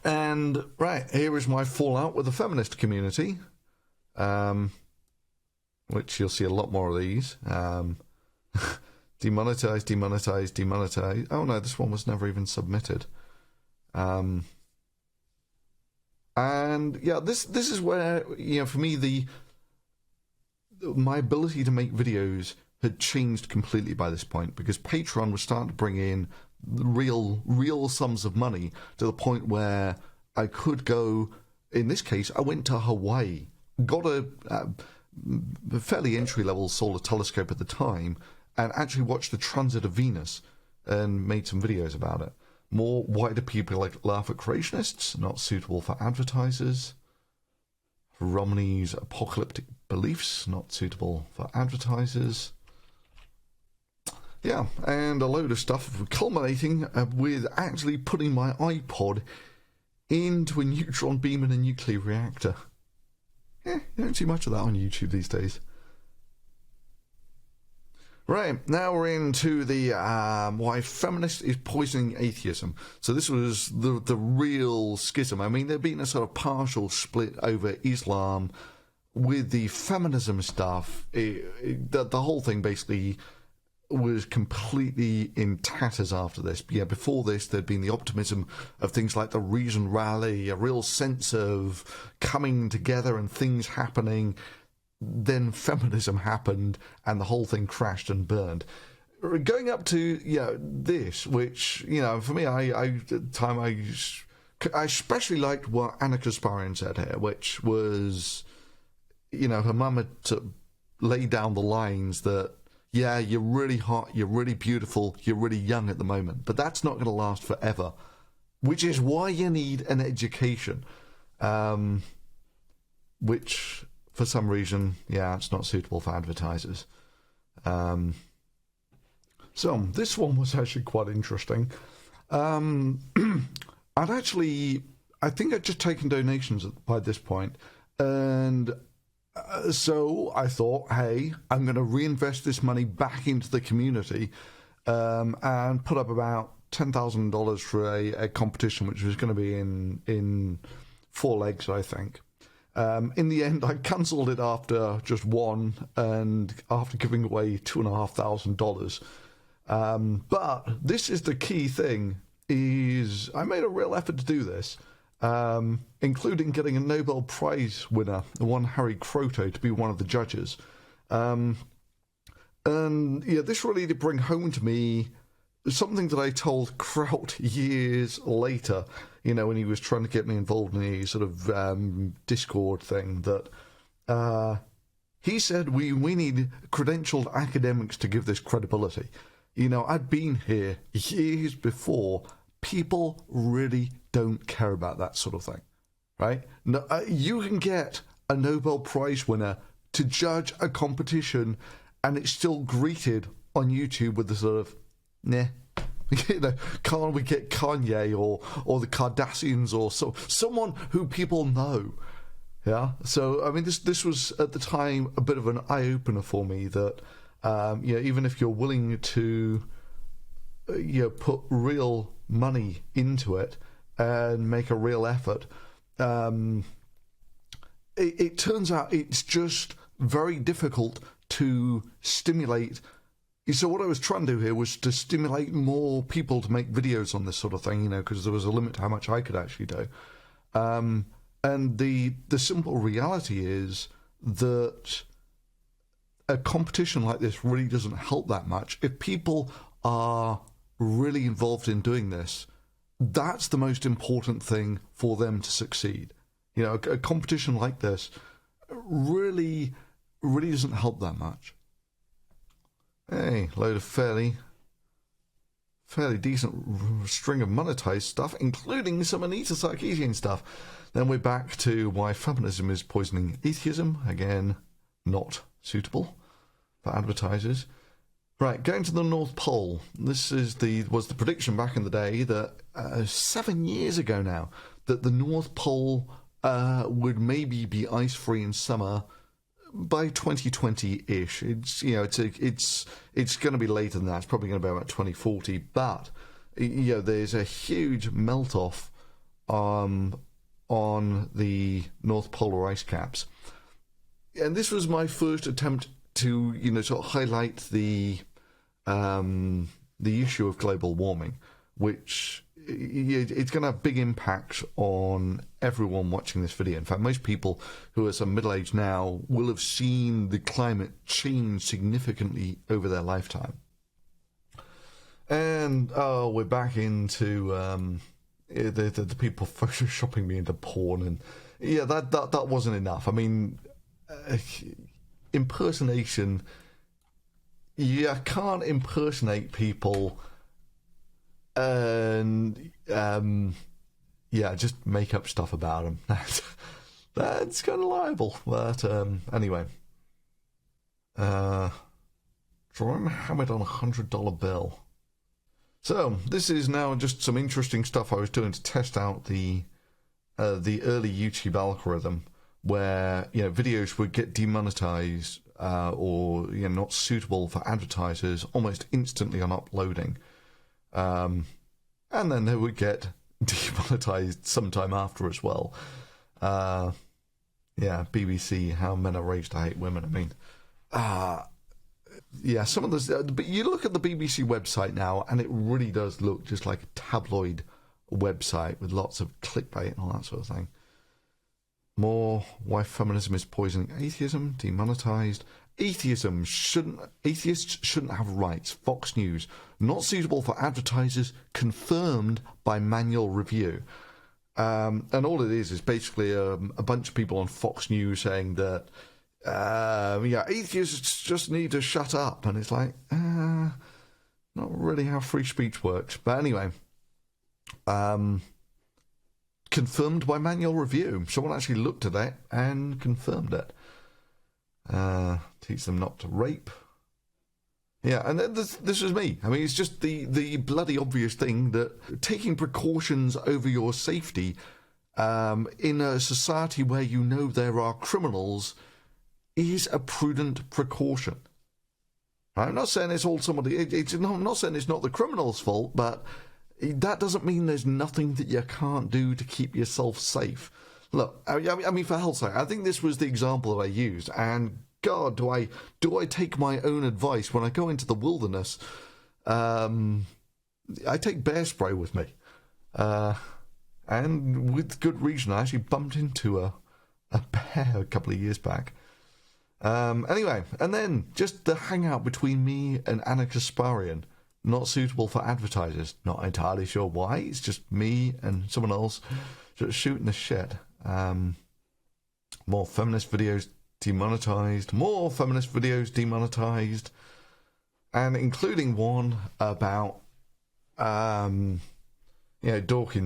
And, right, here is my fallout with the feminist community. Which you'll see a lot more of these. Demonetized, demonetized, demonetized. Oh no, this one was never even submitted. And yeah, this is where, you know, for me, my ability to make videos had changed completely by this point, because Patreon was starting to bring in real sums of money to the point where I could go. In this case, I went to Hawaii, got a fairly entry-level solar telescope at the time, and actually watched the transit of Venus and made some videos about it. More, why do people laugh at creationists? Not suitable for advertisers. Romney's apocalyptic beliefs, not suitable for advertisers. Yeah, and a load of stuff culminating with actually putting my iPod into a neutron beam in a nuclear reactor. You don't see much of that on YouTube these days. Right, now we're into the why feminist is poisoning atheism. So this was the real schism. I mean, there'd been a sort of partial split over Islam with the feminism stuff. The whole thing basically was completely in tatters after this. Yeah, before this, there'd been the optimism of things like the Reason Rally, a real sense of coming together and things happening. Then feminism happened and the whole thing crashed and burned. Going up to this, which, you know, for me, I especially liked what Anna Kasparian said here, which was, you know, her mum had to lay down the lines that, yeah, you're really hot, you're really beautiful, you're really young at the moment, but that's not going to last forever, which is why you need an education, which, for some reason, yeah, it's not suitable for advertisers. So this one was actually quite interesting. I think I'd just taken donations by this point, and so I thought, hey, I'm going to reinvest this money back into the community, and put up about $10,000 for a competition, which was going to be in 4 legs, I think. In the end, I cancelled it after just one, and after giving away $2,500. But this is the key thing: is I made a real effort to do this, including getting a Nobel Prize winner, the one Harry Croto, to be one of the judges. And yeah, this really did bring home to me something that I told Kraut years later, you know, when he was trying to get me involved in a sort of Discord thing, that he said we need credentialed academics to give this credibility. You know, I'd been here years before. People really don't care about that sort of thing, right? No, you can get a Nobel Prize winner to judge a competition, and it's still greeted on YouTube with the sort of, nah, You know, can't we get Kanye or the Kardashians or someone who people know? Yeah. So I mean, this was at the time a bit of an eye opener for me that even if you're willing to put real money into it and make a real effort, it turns out it's just very difficult to stimulate. So what I was trying to do here was to stimulate more people to make videos on this sort of thing, because there was a limit to how much I could actually do. And the simple reality is that a competition like this really doesn't help that much. If people are really involved in doing this, that's the most important thing for them to succeed. A competition like this really doesn't help that much. Hey, load of fairly decent string of monetized stuff, including some Anita Sarkeesian stuff. Then we're back to why feminism is poisoning atheism. Again, not suitable for advertisers. Right, going to the North Pole. This was the prediction back in the day that 7 years ago now, that the North Pole would maybe be ice-free in summer by 2020-ish. It's going to be later than that. It's probably going to be about 2040. But there's a huge melt-off on the North Polar ice caps, and this was my first attempt to sort of highlight the issue of global warming, which it's going to have big impacts on everyone watching this video. In fact, most people who are some middle age now will have seen the climate change significantly over their lifetime. And we're back into the people photoshopping me into porn, and that wasn't enough. I mean, impersonation. You can't impersonate people and just make up stuff about them. That's kind of liable. But anyway, drawing Muhammad on $100 bill. So this is now just some interesting stuff I was doing to test out the early YouTube algorithm, where videos would get demonetized or not suitable for advertisers almost instantly on uploading. And then they would get demonetized sometime after as well. BBC, how men are raised to hate women. I mean, some of this. But you look at the BBC website now, and it really does look just like a tabloid website with lots of clickbait and all that sort of thing. More why feminism is poisoning atheism, demonetized. Atheists shouldn't have rights. Fox News, not suitable for advertisers, confirmed by manual review. And all it is basically a bunch of people on Fox News saying that, atheists just need to shut up. And it's like, not really how free speech works. But anyway, confirmed by manual review. Someone actually looked at it and confirmed it. Teach them not to rape. Yeah, and then this was me. I mean, it's just the bloody obvious thing that taking precautions over your safety in a society where there are criminals is a prudent precaution. I'm not saying it's all somebody. I'm not saying it's not the criminal's fault, but that doesn't mean there's nothing that you can't do to keep yourself safe. Look, I mean, for hell's sake, I think this was the example that I used, and God, do I take my own advice when I go into the wilderness? I take bear spray with me, and with good reason. I actually bumped into a bear a couple of years back. Anyway, and then just the hangout between me and Anna Kasparian, not suitable for advertisers. Not entirely sure why. It's just me and someone else just shooting the shit. More feminist videos demonetized. More feminist videos demonetized. And including one about, Dawkins.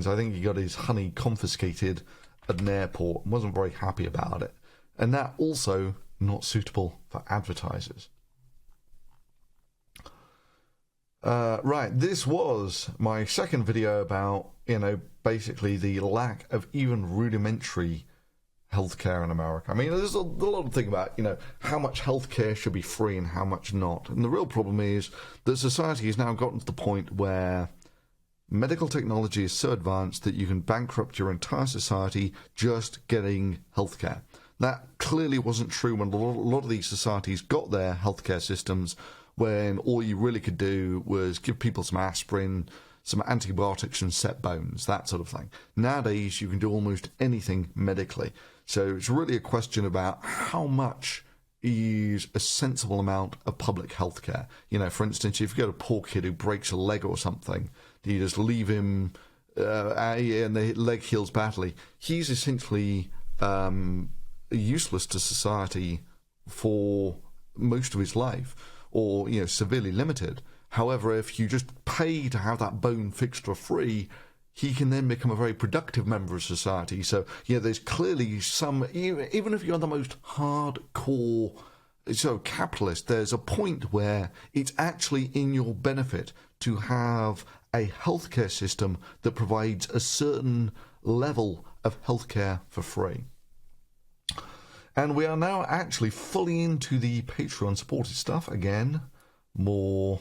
I think he got his honey confiscated at an airport and wasn't very happy about it. And that also not suitable for advertisers. Right, this was my second video about, basically the lack of even rudimentary healthcare in America. I mean, there's a lot of thing about, how much healthcare should be free and how much not. And the real problem is that society has now gotten to the point where medical technology is so advanced that you can bankrupt your entire society just getting healthcare. That clearly wasn't true when a lot of these societies got their healthcare systems, when all you really could do was give people some aspirin, some antibiotics and set bones, that sort of thing. Nowadays, you can do almost anything medically. So it's really a question about how much is a sensible amount of public health care. For instance, if you've got a poor kid who breaks a leg or something, do you just leave him and the leg heals badly? He's essentially useless to society for most of his life, or severely limited. However, if you just pay to have that bone fixed for free, he can then become a very productive member of society. So there's clearly some, even if you're the most hardcore capitalist, there's a point where it's actually in your benefit to have a healthcare system that provides a certain level of healthcare for free. And we are now actually fully into the Patreon supported stuff. Again, more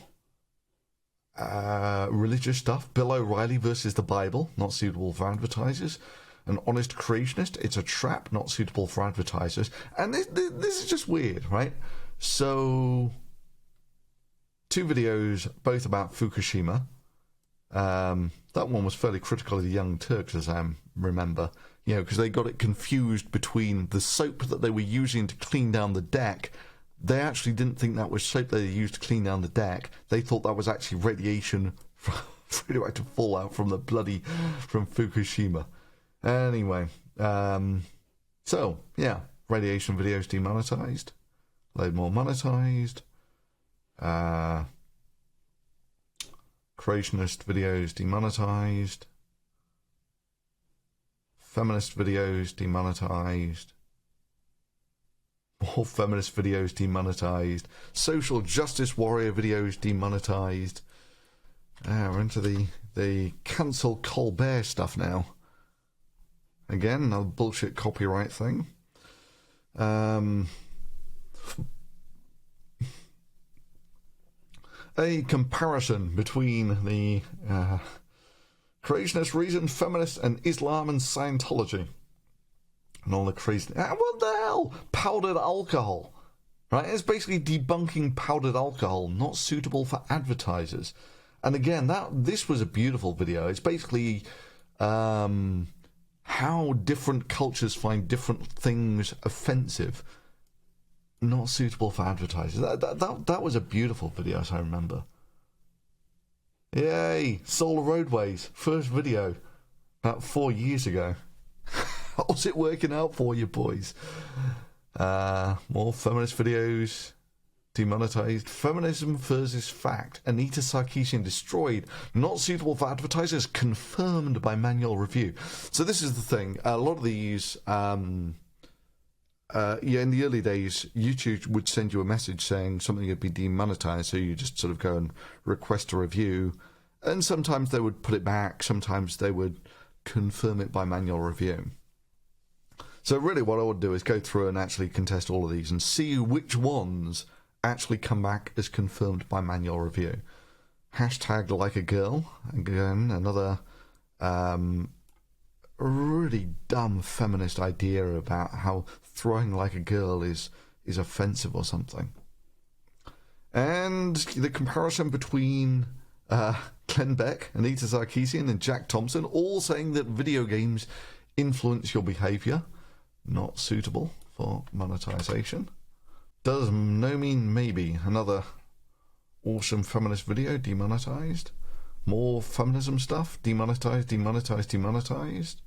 religious stuff. Bill O'Reilly versus the Bible, not suitable for advertisers. An honest creationist, it's a trap, not suitable for advertisers. And this is just weird, right? So, 2 videos, both about Fukushima. That one was fairly critical of the Young Turks, as I remember. Because they got it confused between the soap that they were using to clean down the deck. They actually didn't think that was soap they used to clean down the deck. They thought that was actually radiation, radioactive fallout from Fukushima. Anyway, radiation videos demonetized. Load more monetized. Creationist videos demonetized. Feminist videos demonetized. More feminist videos demonetized. Social justice warrior videos demonetized. We're into the cancel Colbert stuff now. Again, another bullshit copyright thing. A comparison between the creationist reason, feminist, and Islam and Scientology. And all the crazy... what the hell? Powdered alcohol. Right? It's basically debunking powdered alcohol, not suitable for advertisers. And again, this was a beautiful video. It's basically how different cultures find different things offensive, not suitable for advertisers. That was a beautiful video, as I remember. Yay! Solar Roadways, first video, about 4 years ago. How's it working out for you, boys? More feminist videos demonetized. Feminism versus fact. Anita Sarkeesian destroyed. Not suitable for advertisers. Confirmed by manual review. So this is the thing. A lot of these... in the early days, YouTube would send you a message saying something would be demonetized, so you just sort of go and request a review. And sometimes they would put it back. Sometimes they would confirm it by manual review. So really what I would do is go through and actually contest all of these and see which ones actually come back as confirmed by manual review. Hashtag like a girl. Again, another really dumb feminist idea about how throwing like a girl is offensive or something. And the comparison between Glenn Beck, Anita Sarkeesian, and Jack Thompson, all saying that video games influence your behaviour. Not suitable for monetization. Does no mean maybe. Another awesome feminist video demonetized. More feminism stuff demonetized, demonetized, demonetized.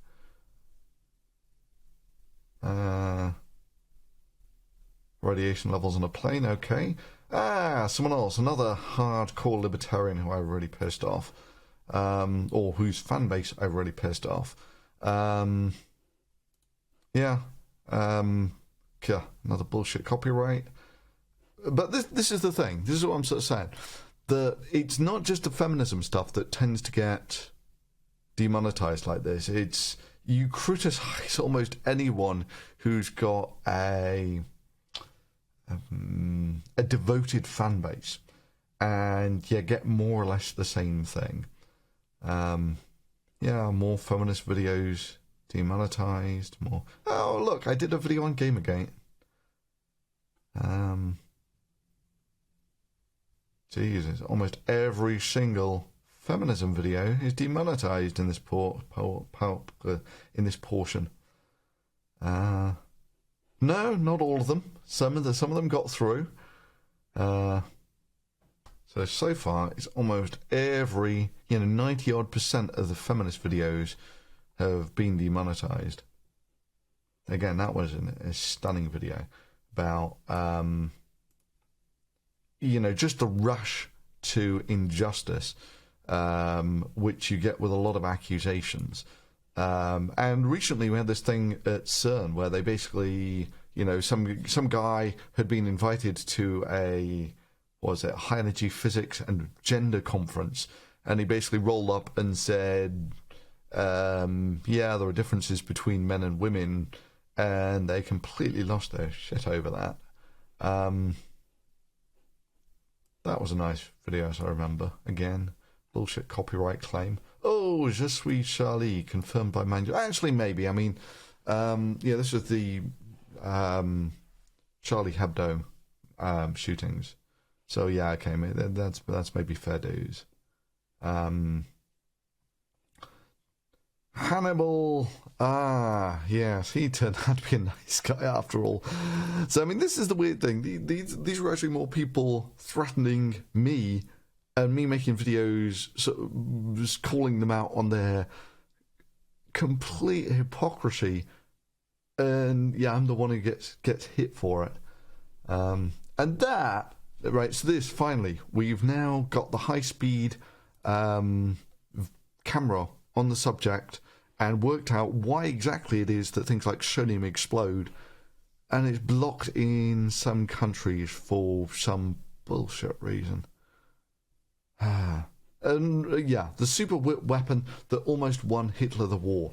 Radiation levels on a plane, okay. Someone else, another hardcore libertarian who I really pissed off. Or whose fan base I really pissed off. Another bullshit copyright. But this is the thing. This is what I'm sort of saying. that it's not just the feminism stuff that tends to get demonetized like this. It's you criticize almost anyone who's got a devoted fan base, and you get more or less the same thing. More feminist videos demonetized. More. Oh, look, I did a video on Gamergate. Jesus, almost every single feminism video is demonetized in this in this portion. No, not all of them. Some of them got through. So far, it's almost every 90-odd% of the feminist videos have been demonetized. Again, that was a stunning video about just the rush to injustice, which you get with a lot of accusations. And recently we had this thing at CERN where they basically, some guy had been invited to a high energy physics and gender conference, and he basically rolled up and said, there are differences between men and women, and they completely lost their shit over that. That was a nice video, as I remember. Again, bullshit copyright claim. Oh, Je suis Charlie, confirmed by Manu. Actually, maybe. I mean, this was the Charlie Hebdo shootings. So yeah, okay, that's maybe fair dues. Hannibal, yes, he turned out to be a nice guy after all. So I mean, this is the weird thing. These were actually more people threatening me, and me making videos, just calling them out on their complete hypocrisy. And yeah, I'm the one who gets hit for it. And that, right? So this finally, we've now got the high-speed camera on the subject, and worked out why exactly it is that things like Shonium explode, and it's blocked in some countries for some bullshit reason. The super weapon that almost won Hitler the war.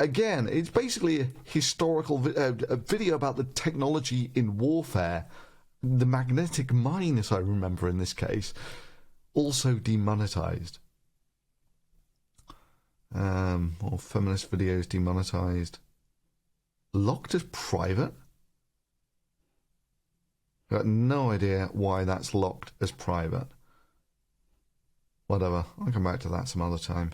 Again, it's basically a historical a video about the technology in warfare. The magnetic mine, as I remember in this case, also demonetized. Or feminist videos demonetized. Locked as private? Got no idea why that's locked as private. Whatever, I'll come back to that some other time.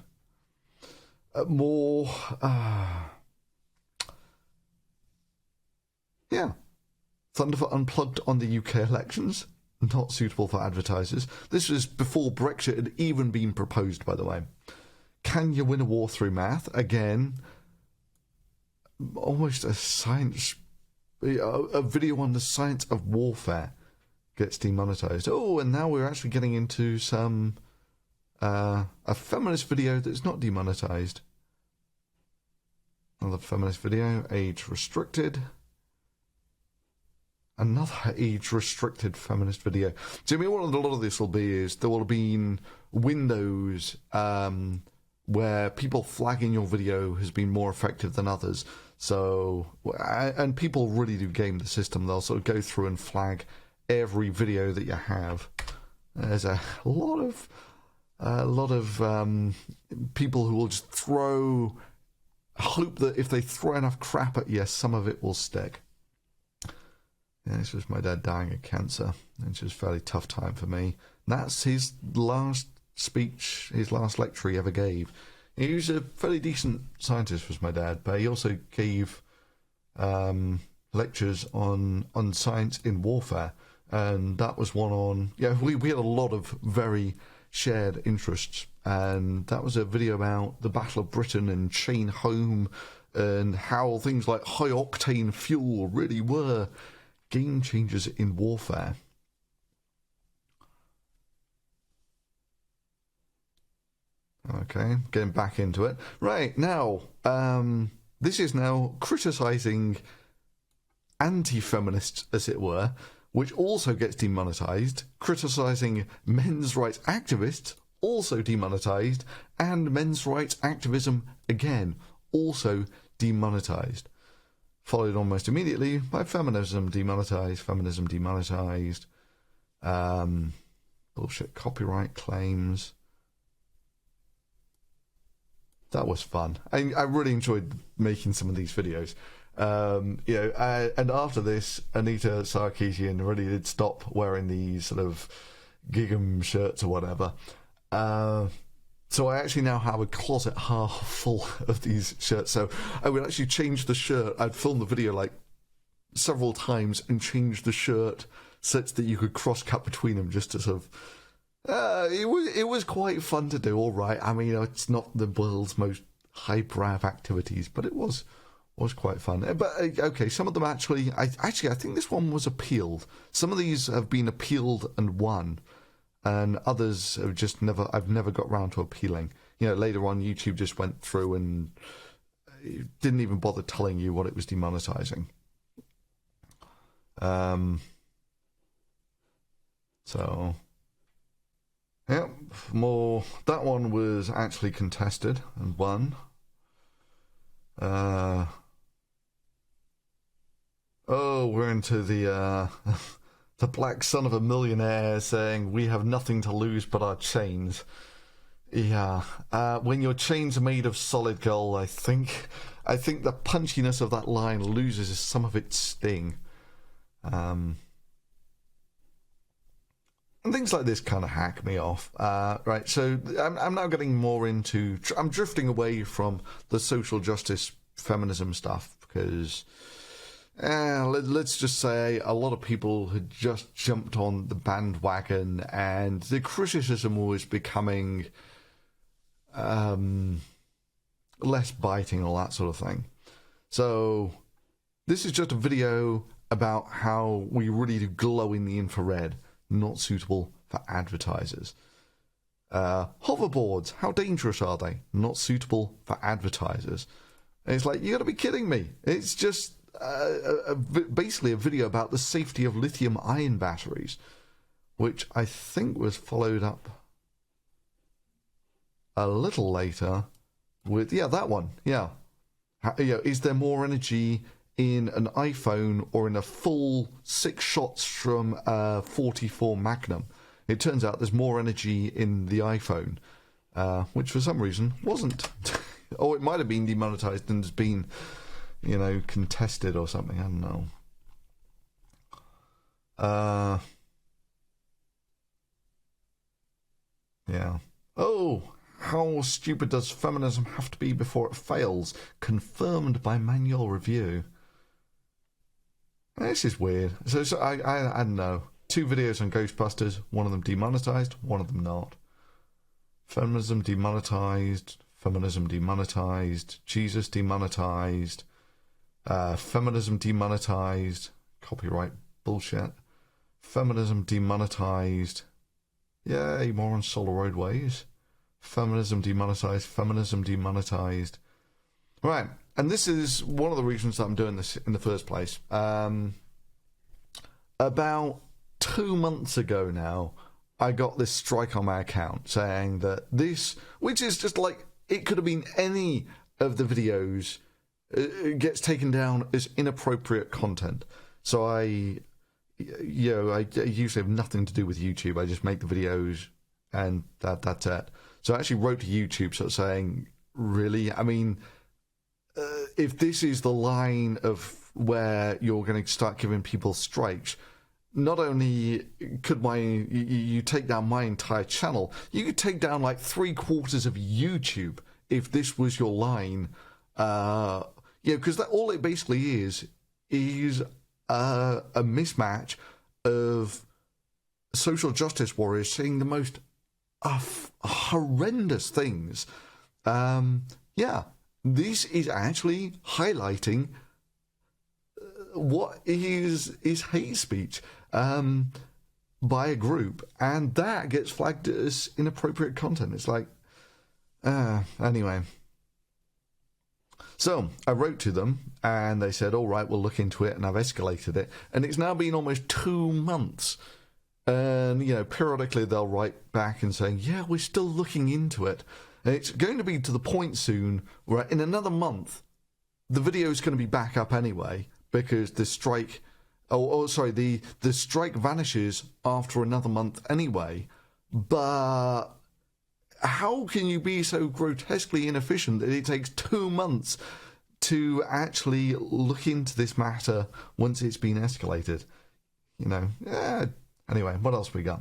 Thunderfoot Unplugged on the UK elections. Not suitable for advertisers. This was before Brexit had even been proposed, by the way. Can you win a war through math? Again, almost a science... A video on the science of warfare gets demonetized. Oh, and now we're actually getting into some... a feminist video that's not demonetized. Another feminist video, age restricted. Another age-restricted feminist video. So, I mean, what a lot of this will be is there will have been windows where people flagging your video has been more effective than others. So, and people really do game the system. They'll sort of go through and flag every video that you have. There's a lot of people who will just hope that if they throw enough crap at you, some of it will stick. Yeah, this was my dad dying of cancer, which was a fairly tough time for me. That's his last speech, his last lecture he ever gave. He was a fairly decent scientist, was my dad, but he also gave lectures on science in warfare, and that was one on... Yeah, we had a lot of very shared interests, and that was a video about the Battle of Britain and Chain Home, and how things like high-octane fuel really were game changers in warfare. Okay, getting back into it. Right, now, this is now criticising anti-feminists, as it were, which also gets demonetized, criticizing men's rights activists, also demonetized, and men's rights activism, again, also demonetized. Followed almost immediately by feminism demonetized, bullshit copyright claims. That was fun. I really enjoyed making some of these videos. And after this, Anita Sarkeesian really did stop wearing these sort of Gig'em shirts or whatever. So I actually now have a closet half full of these shirts. So I would actually change the shirt. I'd film the video like several times and change the shirt such that you could cross-cut between them just to sort of... it was quite fun to do, all right. I mean, it's not the world's most highbrow activities, but it was quite fun. But okay, some of them actually... I think this one was appealed. Some of these have been appealed and won, and others have just I've never got round to appealing. Later on, YouTube just went through and didn't even bother telling you what it was demonetizing. So, yeah, more. That one was actually contested and won. We're into the the black son of a millionaire saying we have nothing to lose but our chains. Yeah, when your chains are made of solid gold, I think the punchiness of that line loses some of its sting. And things like this kind of hack me off. Right, so I'm now getting more into... I'm drifting away from the social justice feminism stuff because... let's just say a lot of people had just jumped on the bandwagon and the criticism was becoming less biting, all that sort of thing. So this is just a video about how we really do glow in the infrared, not suitable for advertisers. Hoverboards, how dangerous are they? Not suitable for advertisers. And it's like, you gotta be kidding me. It's just basically a video about the safety of lithium-ion batteries, which I think was followed up a little later with, that one, yeah. Is there more energy in an iPhone or in a full 6 shots from a 44 Magnum? It turns out there's more energy in the iPhone, which for some reason wasn't. Or it might have been demonetized and has been, contested or something. I don't know. Yeah. Oh, how stupid does feminism have to be before it fails? Confirmed by manual review. This is weird. So I don't know. 2 videos on Ghostbusters, one of them demonetized, one of them not. Feminism demonetized, Jesus demonetized, feminism demonetized, copyright bullshit, feminism demonetized, yay, more on solar roadways, feminism demonetized. Right, and this is one of the reasons that I'm doing this in the first place. About 2 months ago now, I got this strike on my account saying that this, which is just like, it could have been any of the videos, gets taken down as inappropriate content. So I usually have nothing to do with YouTube. I just make the videos and that's it. So I actually wrote to YouTube sort of saying, really? I mean, if this is the line of where you're going to start giving people strikes, not only could you take down my entire channel, you could take down like 3/4 of YouTube if this was your line. Because all it basically is a mismatch of social justice warriors saying the most horrendous things. This is actually highlighting what is hate speech by a group, and that gets flagged as inappropriate content. It's like, anyway. So I wrote to them, and they said, all right, we'll look into it, and I've escalated it. And it's now been almost 2 months. And, periodically they'll write back and saying, yeah, we're still looking into it. And it's going to be to the point soon where in another month, the video is going to be back up anyway, because the strike... the strike vanishes after another month anyway. But how can you be so grotesquely inefficient that it takes 2 months to actually look into this matter once it's been escalated? Anyway, what else we got?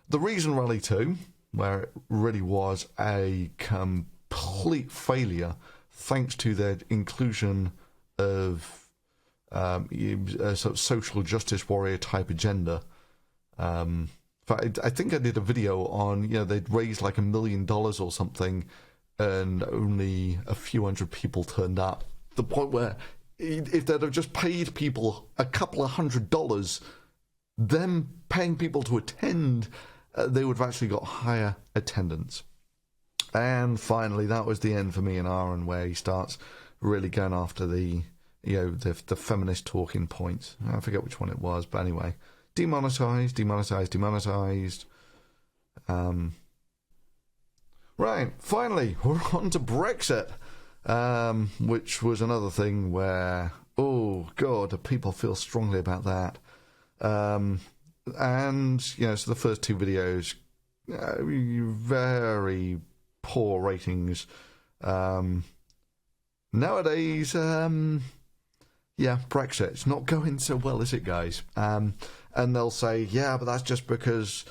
The Reason Rally 2, where it really was a complete failure thanks to their inclusion of a sort of social justice warrior type agenda. I think I did a video on, they'd raised like $1 million or something, and only a few hundred people turned up. The point where if they'd have just paid people a couple of $100, them paying people to attend, they would have actually got higher attendance. And finally, that was the end for me and Aaron, where he starts really going after the feminist talking points. I forget which one it was, but anyway. Demonetized. Right, finally, we're on to Brexit, which was another thing where, oh God, do people feel strongly about that. So the first 2 videos, very poor ratings. Nowadays, Brexit, it's not going so well, is it, guys? And they'll say, yeah, but that's just because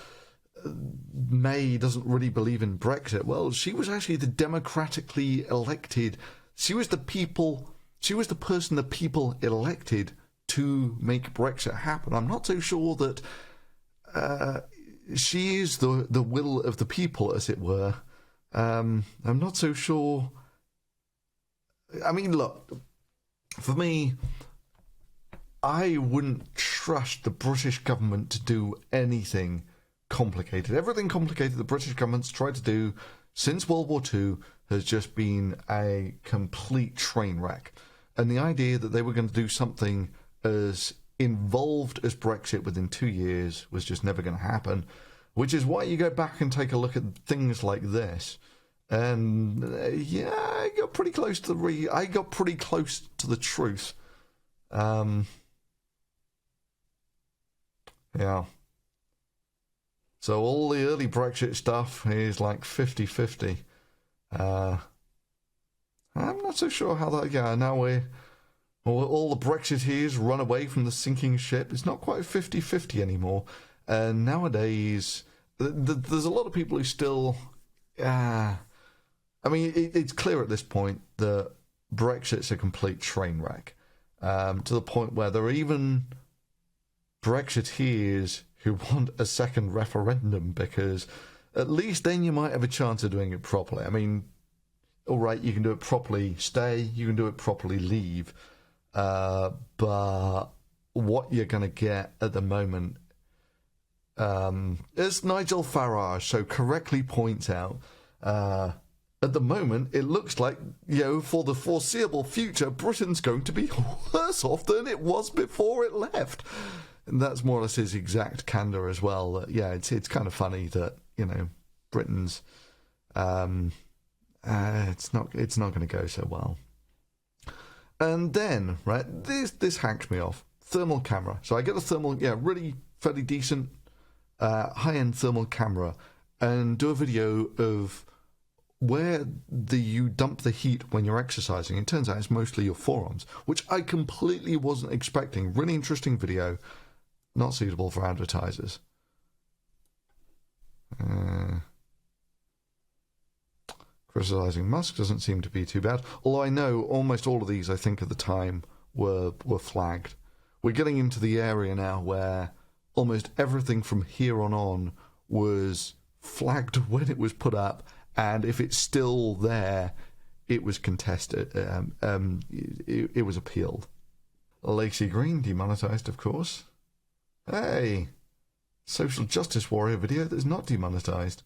May doesn't really believe in Brexit. Well, she was actually the democratically elected. She was the person the people elected to make Brexit happen. I'm not so sure that she is the will of the people, as it were. I'm not so sure. I mean, look, for me, I wouldn't trust the British government to do anything complicated. Everything complicated the British government's tried to do since World War II has just been a complete train wreck. And the idea that they were going to do something as involved as Brexit within 2 years was just never going to happen, which is why you go back and take a look at things like this. And I got pretty close to the truth. Yeah. So all the early Brexit stuff is like 50-50. I'm not so sure how that... Yeah, now all the Brexiteers run away from the sinking ship. It's not quite 50-50 anymore. And nowadays, there's a lot of people who still... I mean, it's clear at this point that Brexit's a complete train wreck. To the point where there are even Brexiteers who want a second referendum, because at least then you might have a chance of doing it properly. I mean, all right, you can do it properly, stay, you can do it properly, leave. But what you're going to get at the moment, as Nigel Farage so correctly points out, at the moment, it looks like, for the foreseeable future, Britain's going to be worse off than it was before it left. And that's more or less his exact candor as well. That, it's kind of funny that, Britain's, it's not going to go so well. And then, right, this hacks me off. Thermal camera. So I get a thermal, really fairly decent, high-end thermal camera, and do a video of where you dump the heat when you're exercising. It turns out it's mostly your forearms, which I completely wasn't expecting. Really interesting video, not suitable for advertisers. Criticizing Musk doesn't seem to be too bad, although I know almost all of these, I think, at the time were flagged. We're getting into the area now where almost everything from here on was flagged when it was put up, and if it's still there, it was contested. It was appealed. Lacey Green, demonetized, of course. Hey, social justice warrior video that's not demonetized.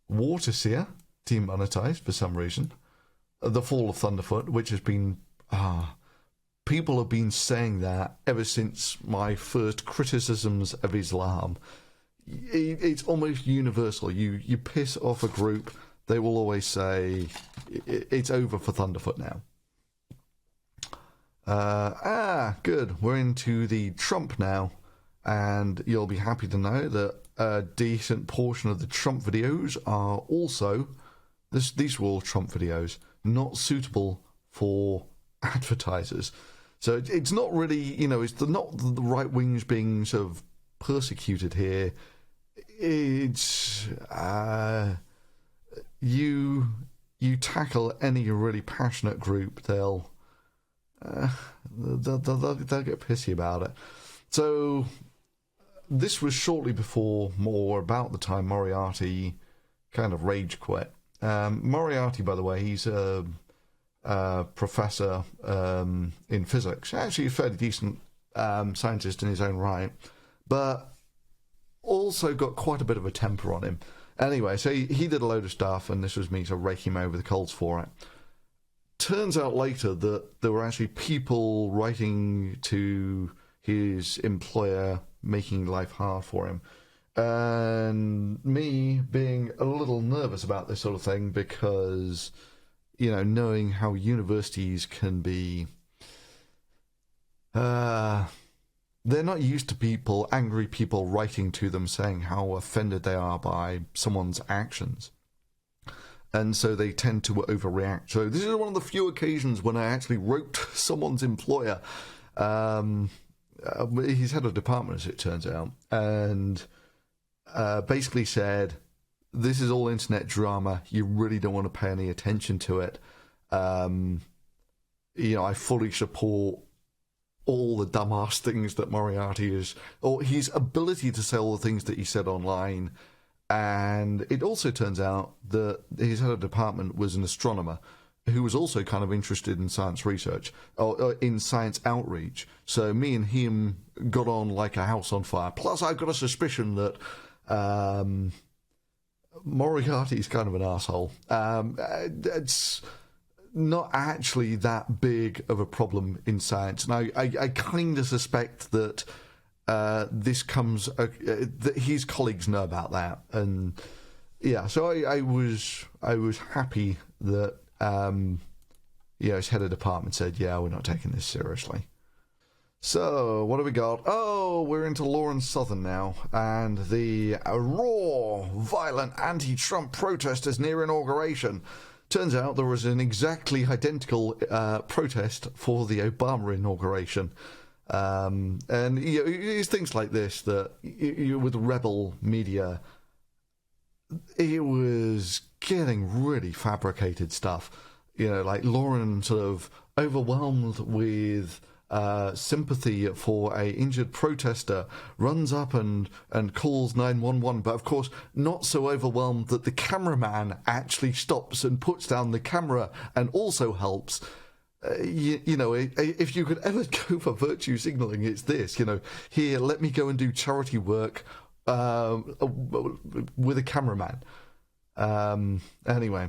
Water Seer, demonetized for some reason. The Fall of Thunderfoot, which has been people have been saying that ever since my first criticisms of Islam. It's almost universal. You piss off a group, they will always say, it's over for Thunderfoot now. Good. We're into the Trump now, and you'll be happy to know that a decent portion of the Trump videos are also, these were all Trump videos, not suitable for advertisers. So it's not really, it's not the right wings being sort of persecuted here. It's you tackle any really passionate group, they'll get pissy about it. So this was shortly before, more about the time Moriarty kind of rage quit. Moriarty, by the way, he's a professor in physics, actually a fairly decent scientist in his own right, but also got quite a bit of a temper on him. Anyway, so he did a load of stuff, and this was me sort of raking him over the coals for it. Turns out later that there were actually people writing to his employer, making life hard for him. And me being a little nervous about this sort of thing because, knowing how universities can be... they're not used to angry people writing to them saying how offended they are by someone's actions. And so they tend to overreact. So this is one of the few occasions when I actually wrote to someone's employer. He's head of department, as it turns out. And basically said, this is all internet drama. You really don't want to pay any attention to it. I fully support all the dumbass things that Moriarty is, or his ability to say all the things that he said online. And it also turns out that his head of department was an astronomer who was also kind of interested in science research, or in science outreach. So me and him got on like a house on fire. Plus, I've got a suspicion that Moriarty's kind of an asshole. It's not actually that big of a problem in science, and I kind of suspect that this comes that his colleagues know about that, and yeah, so I was happy that his head of department said, yeah, we're not taking this seriously. So what have we got? Oh, we're into Lauren Southern now, and the raw, violent anti-Trump protesters near inauguration. Turns out there was an exactly identical protest for the Obama inauguration. And it's things like this that with rebel media, it was getting really fabricated stuff. Like Lauren sort of overwhelmed with sympathy for a injured protester, runs up and calls 911, but of course not so overwhelmed that the cameraman actually stops and puts down the camera and also helps. If you could ever go for virtue signaling, it's this. Here, let me go and do charity work with a cameraman. Anyway,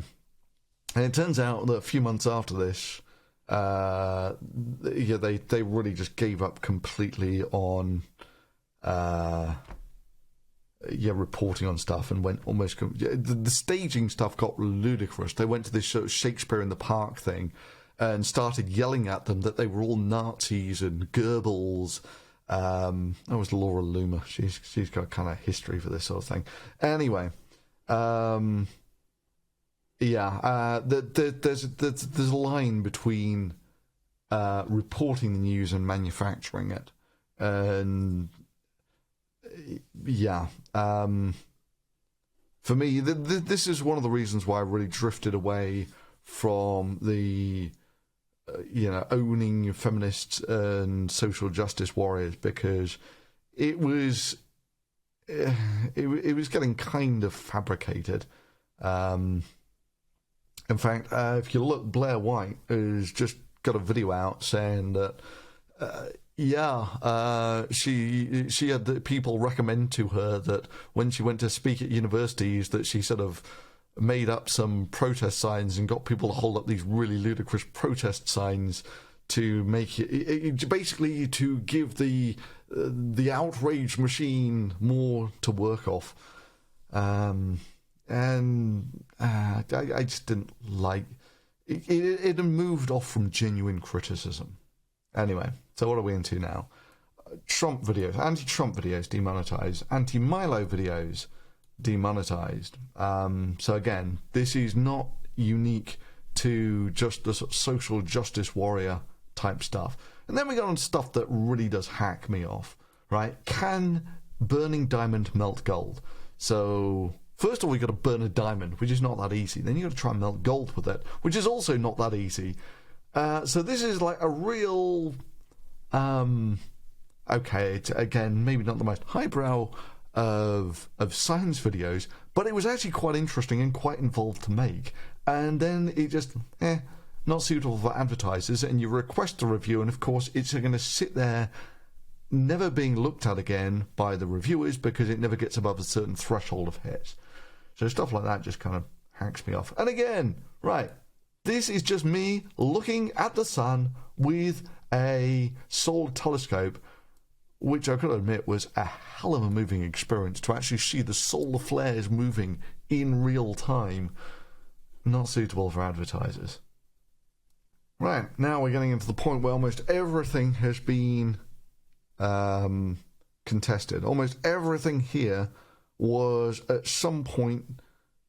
and it turns out that a few months after this, they really just gave up completely on reporting on stuff and went almost the staging stuff got ludicrous. They went to this sort of Shakespeare in the Park thing and started yelling at them that they were all Nazis and Goebbels. That was Laura Loomer. She's got kind of history for this sort of thing. Anyway, there's a line between reporting the news and manufacturing it, and for me, this is one of the reasons why I really drifted away from the owning feminists and social justice warriors, because it was getting kind of fabricated. In fact, if you look, Blair White has just got a video out saying that, she had the people recommend to her that when she went to speak at universities that she sort of made up some protest signs and got people to hold up these really ludicrous protest signs to make basically to give the outrage machine more to work off. And I just didn't like it. It had moved off from genuine criticism. Anyway, so what are we into now? Trump videos, anti-Trump videos demonetized, anti-Milo videos demonetized. So again, this is not unique to just the sort of social justice warrior type stuff. And then we got on stuff that really does hack me off, right? Can burning diamond melt gold? So first of all, you got to burn a diamond, which is not that easy. Then you got to try and melt gold with it, which is also not that easy. So this is like a real, okay, it's, again, maybe not the most highbrow of science videos, but it was actually quite interesting and quite involved to make. And then it just, not suitable for advertisers, and you request a review, and of course it's going to sit there never being looked at again by the reviewers because it never gets above a certain threshold of hits. So stuff like that just kind of hacks me off. And again, right, this is just me looking at the sun with a solar telescope, which I could admit was a hell of a moving experience to actually see the solar flares moving in real time. Not suitable for advertisers. Right, now we're getting into the point where almost everything has been contested. Almost everything here was at some point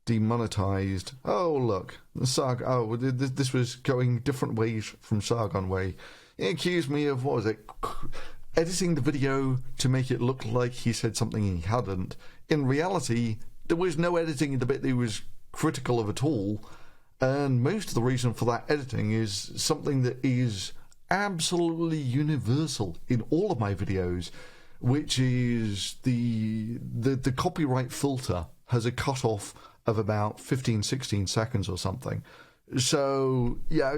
demonetized. Oh, look, the Sargon. Oh, this was going different ways from Sargon Way. He accused me of, what was it, editing the video to make it look like he said something he hadn't. In reality, there was no editing in the bit that he was critical of at all. And most of the reason for that editing is something that is absolutely universal in all of my videos, which is the copyright filter has a cutoff of about 15-16 seconds or something. So yeah,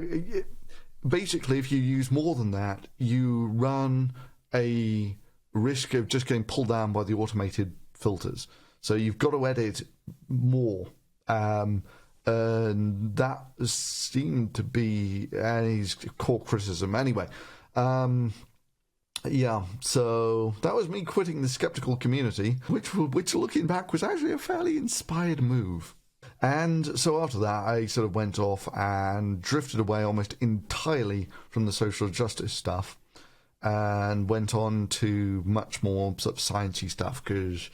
basically if you use more than that, you run a risk of just getting pulled down by the automated filters. So you've got to edit more. And that seemed to be his core criticism. Anyway, yeah, so that was me quitting the skeptical community, which looking back was actually a fairly inspired move. And so after that, I sort of went off and drifted away almost entirely from the social justice stuff and went on to much more sort of sciencey stuff because...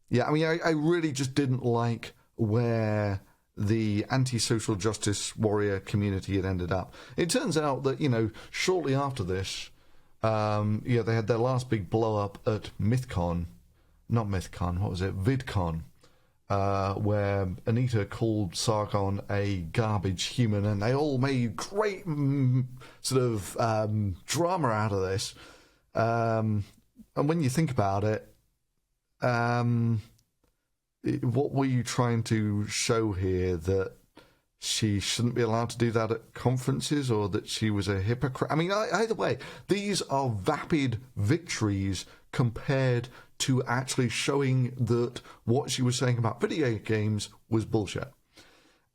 yeah, I mean, I really just didn't like where the anti-social justice warrior community had ended up. It turns out that, you know, shortly after this, yeah, they had their last big blow-up at VidCon, where Anita called Sargon a garbage human, and they all made great sort of drama out of this. And when you think about it, what were you trying to show here? That she shouldn't be allowed to do that at conferences, or that she was a hypocrite? I mean, either way, these are vapid victories compared to actually showing that what she was saying about video games was bullshit.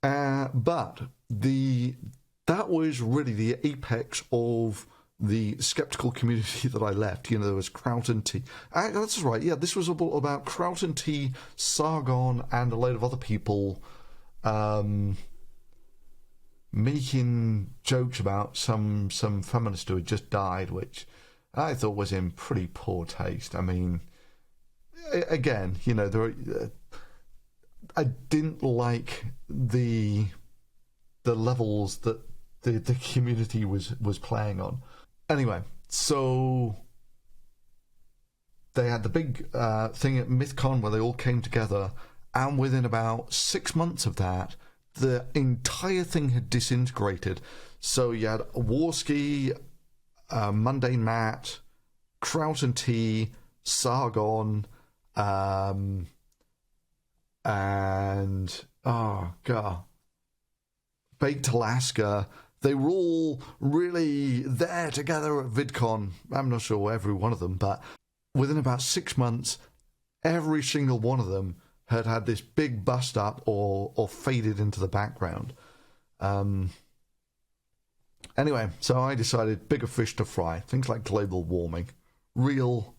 But that was really the apex of the skeptical community that I left. You know, there was Kraut and T. That's right, yeah, this was about Kraut and T, Sargon, and a load of other people making jokes about some feminist who had just died, which I thought was in pretty poor taste. I mean, again, you know, I didn't like the levels that the community was playing on. Anyway, so they had the big thing at MythCon where they all came together, and within about 6 months of that, the entire thing had disintegrated. So you had Warski, Mundane Matt, Kraut and T, Sargon, and oh god, Baked Alaska. They were all really there together at VidCon. I'm not sure every one of them, but within about 6 months, every single one of them had this big bust up or faded into the background. Anyway, so I decided bigger fish to fry. Things like global warming. Real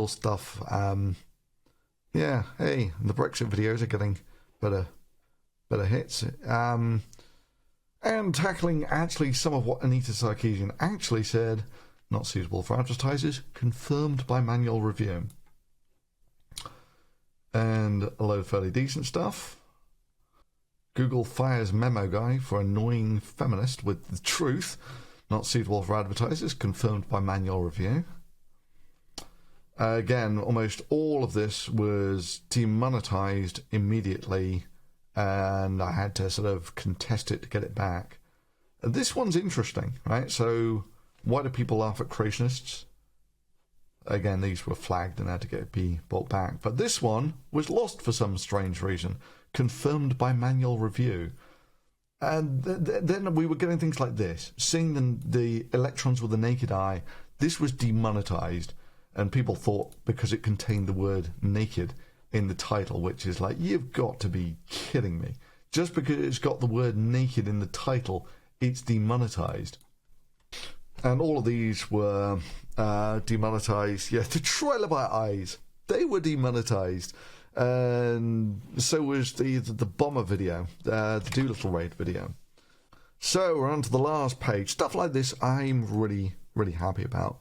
stuff. Yeah, hey, the Brexit videos are getting better hits. And tackling actually some of what Anita Sarkeesian actually said, not suitable for advertisers, confirmed by manual review. And a load of fairly decent stuff. Google fires memo guy for annoying feminist with the truth, not suitable for advertisers, confirmed by manual review. Again, almost all of this was demonetized immediately, and I had to sort of contest it to get it back. This one's interesting, right? So, why do people laugh at creationists? Again, these were flagged and had to be brought back. But this one was lost for some strange reason, confirmed by manual review. And then we were getting things like this. Seeing the electrons with the naked eye, this was demonetized. And people thought because it contained the word naked in the title, which is like, you've got to be kidding me. Just because it's got the word naked in the title, it's demonetized. And all of these were demonetized. Yeah, the Trilobite eyes, they were demonetized. And so was the bomber video, the Doolittle raid video. So we're on to the last page. Stuff like this I'm really, really happy about.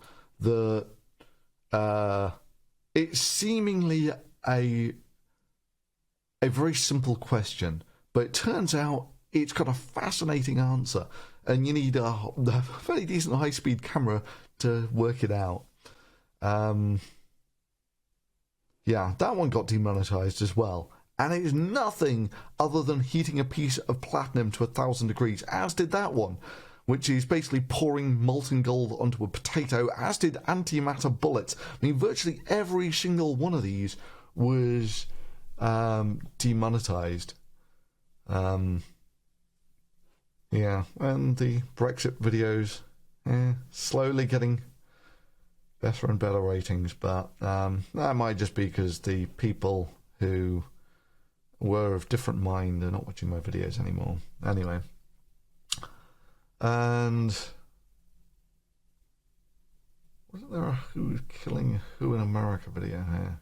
It's seemingly a very simple question, but it turns out it's got a fascinating answer, and you need a fairly decent high-speed camera to work it out. Yeah, that one got demonetized as well. And it is nothing other than heating a piece of platinum to 1,000 degrees, as did that one, which is basically pouring molten gold onto a potato, as did antimatter bullets. I mean, virtually every single one of these was demonetized. Yeah, and the Brexit videos, slowly getting better and better ratings, but that might just be because the people who were of different mind are not watching my videos anymore. Anyway, and wasn't there a Who's Killing Who in America video here?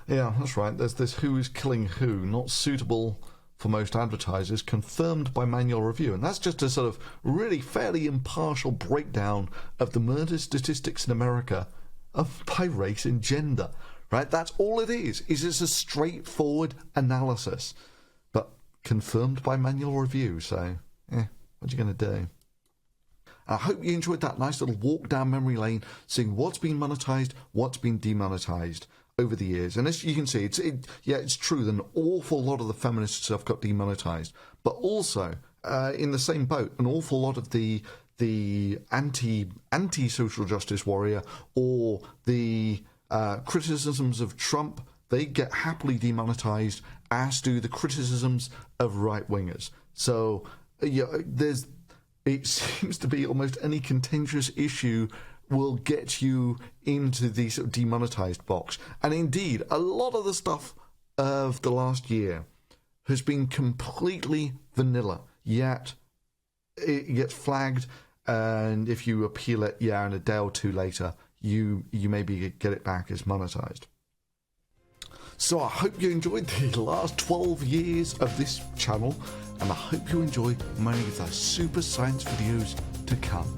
Yeah, that's right, there's this Who's Killing Who, not suitable for most advertisers, confirmed by manual review. And that's just a sort of really fairly impartial breakdown of the murder statistics in America by race and gender, right? That's all it is it's a straightforward analysis, but confirmed by manual review. So, what are you going to do? I hope you enjoyed that nice little walk down memory lane, seeing what's been monetized, what's been demonetized over the years. And as you can see, it's true that an awful lot of the feminist stuff got demonetized, but also in the same boat, an awful lot of the anti social justice warrior or the criticisms of Trump, they get happily demonetized, as do the criticisms of right wingers. So it seems to be almost any contentious issue will get you into the sort of demonetized box. And indeed, a lot of the stuff of the last year has been completely vanilla, yet it gets flagged, and if you appeal it, in a day or two later, you maybe get it back as monetized. So I hope you enjoyed the last 12 years of this channel, and I hope you enjoy many of the super science videos to come.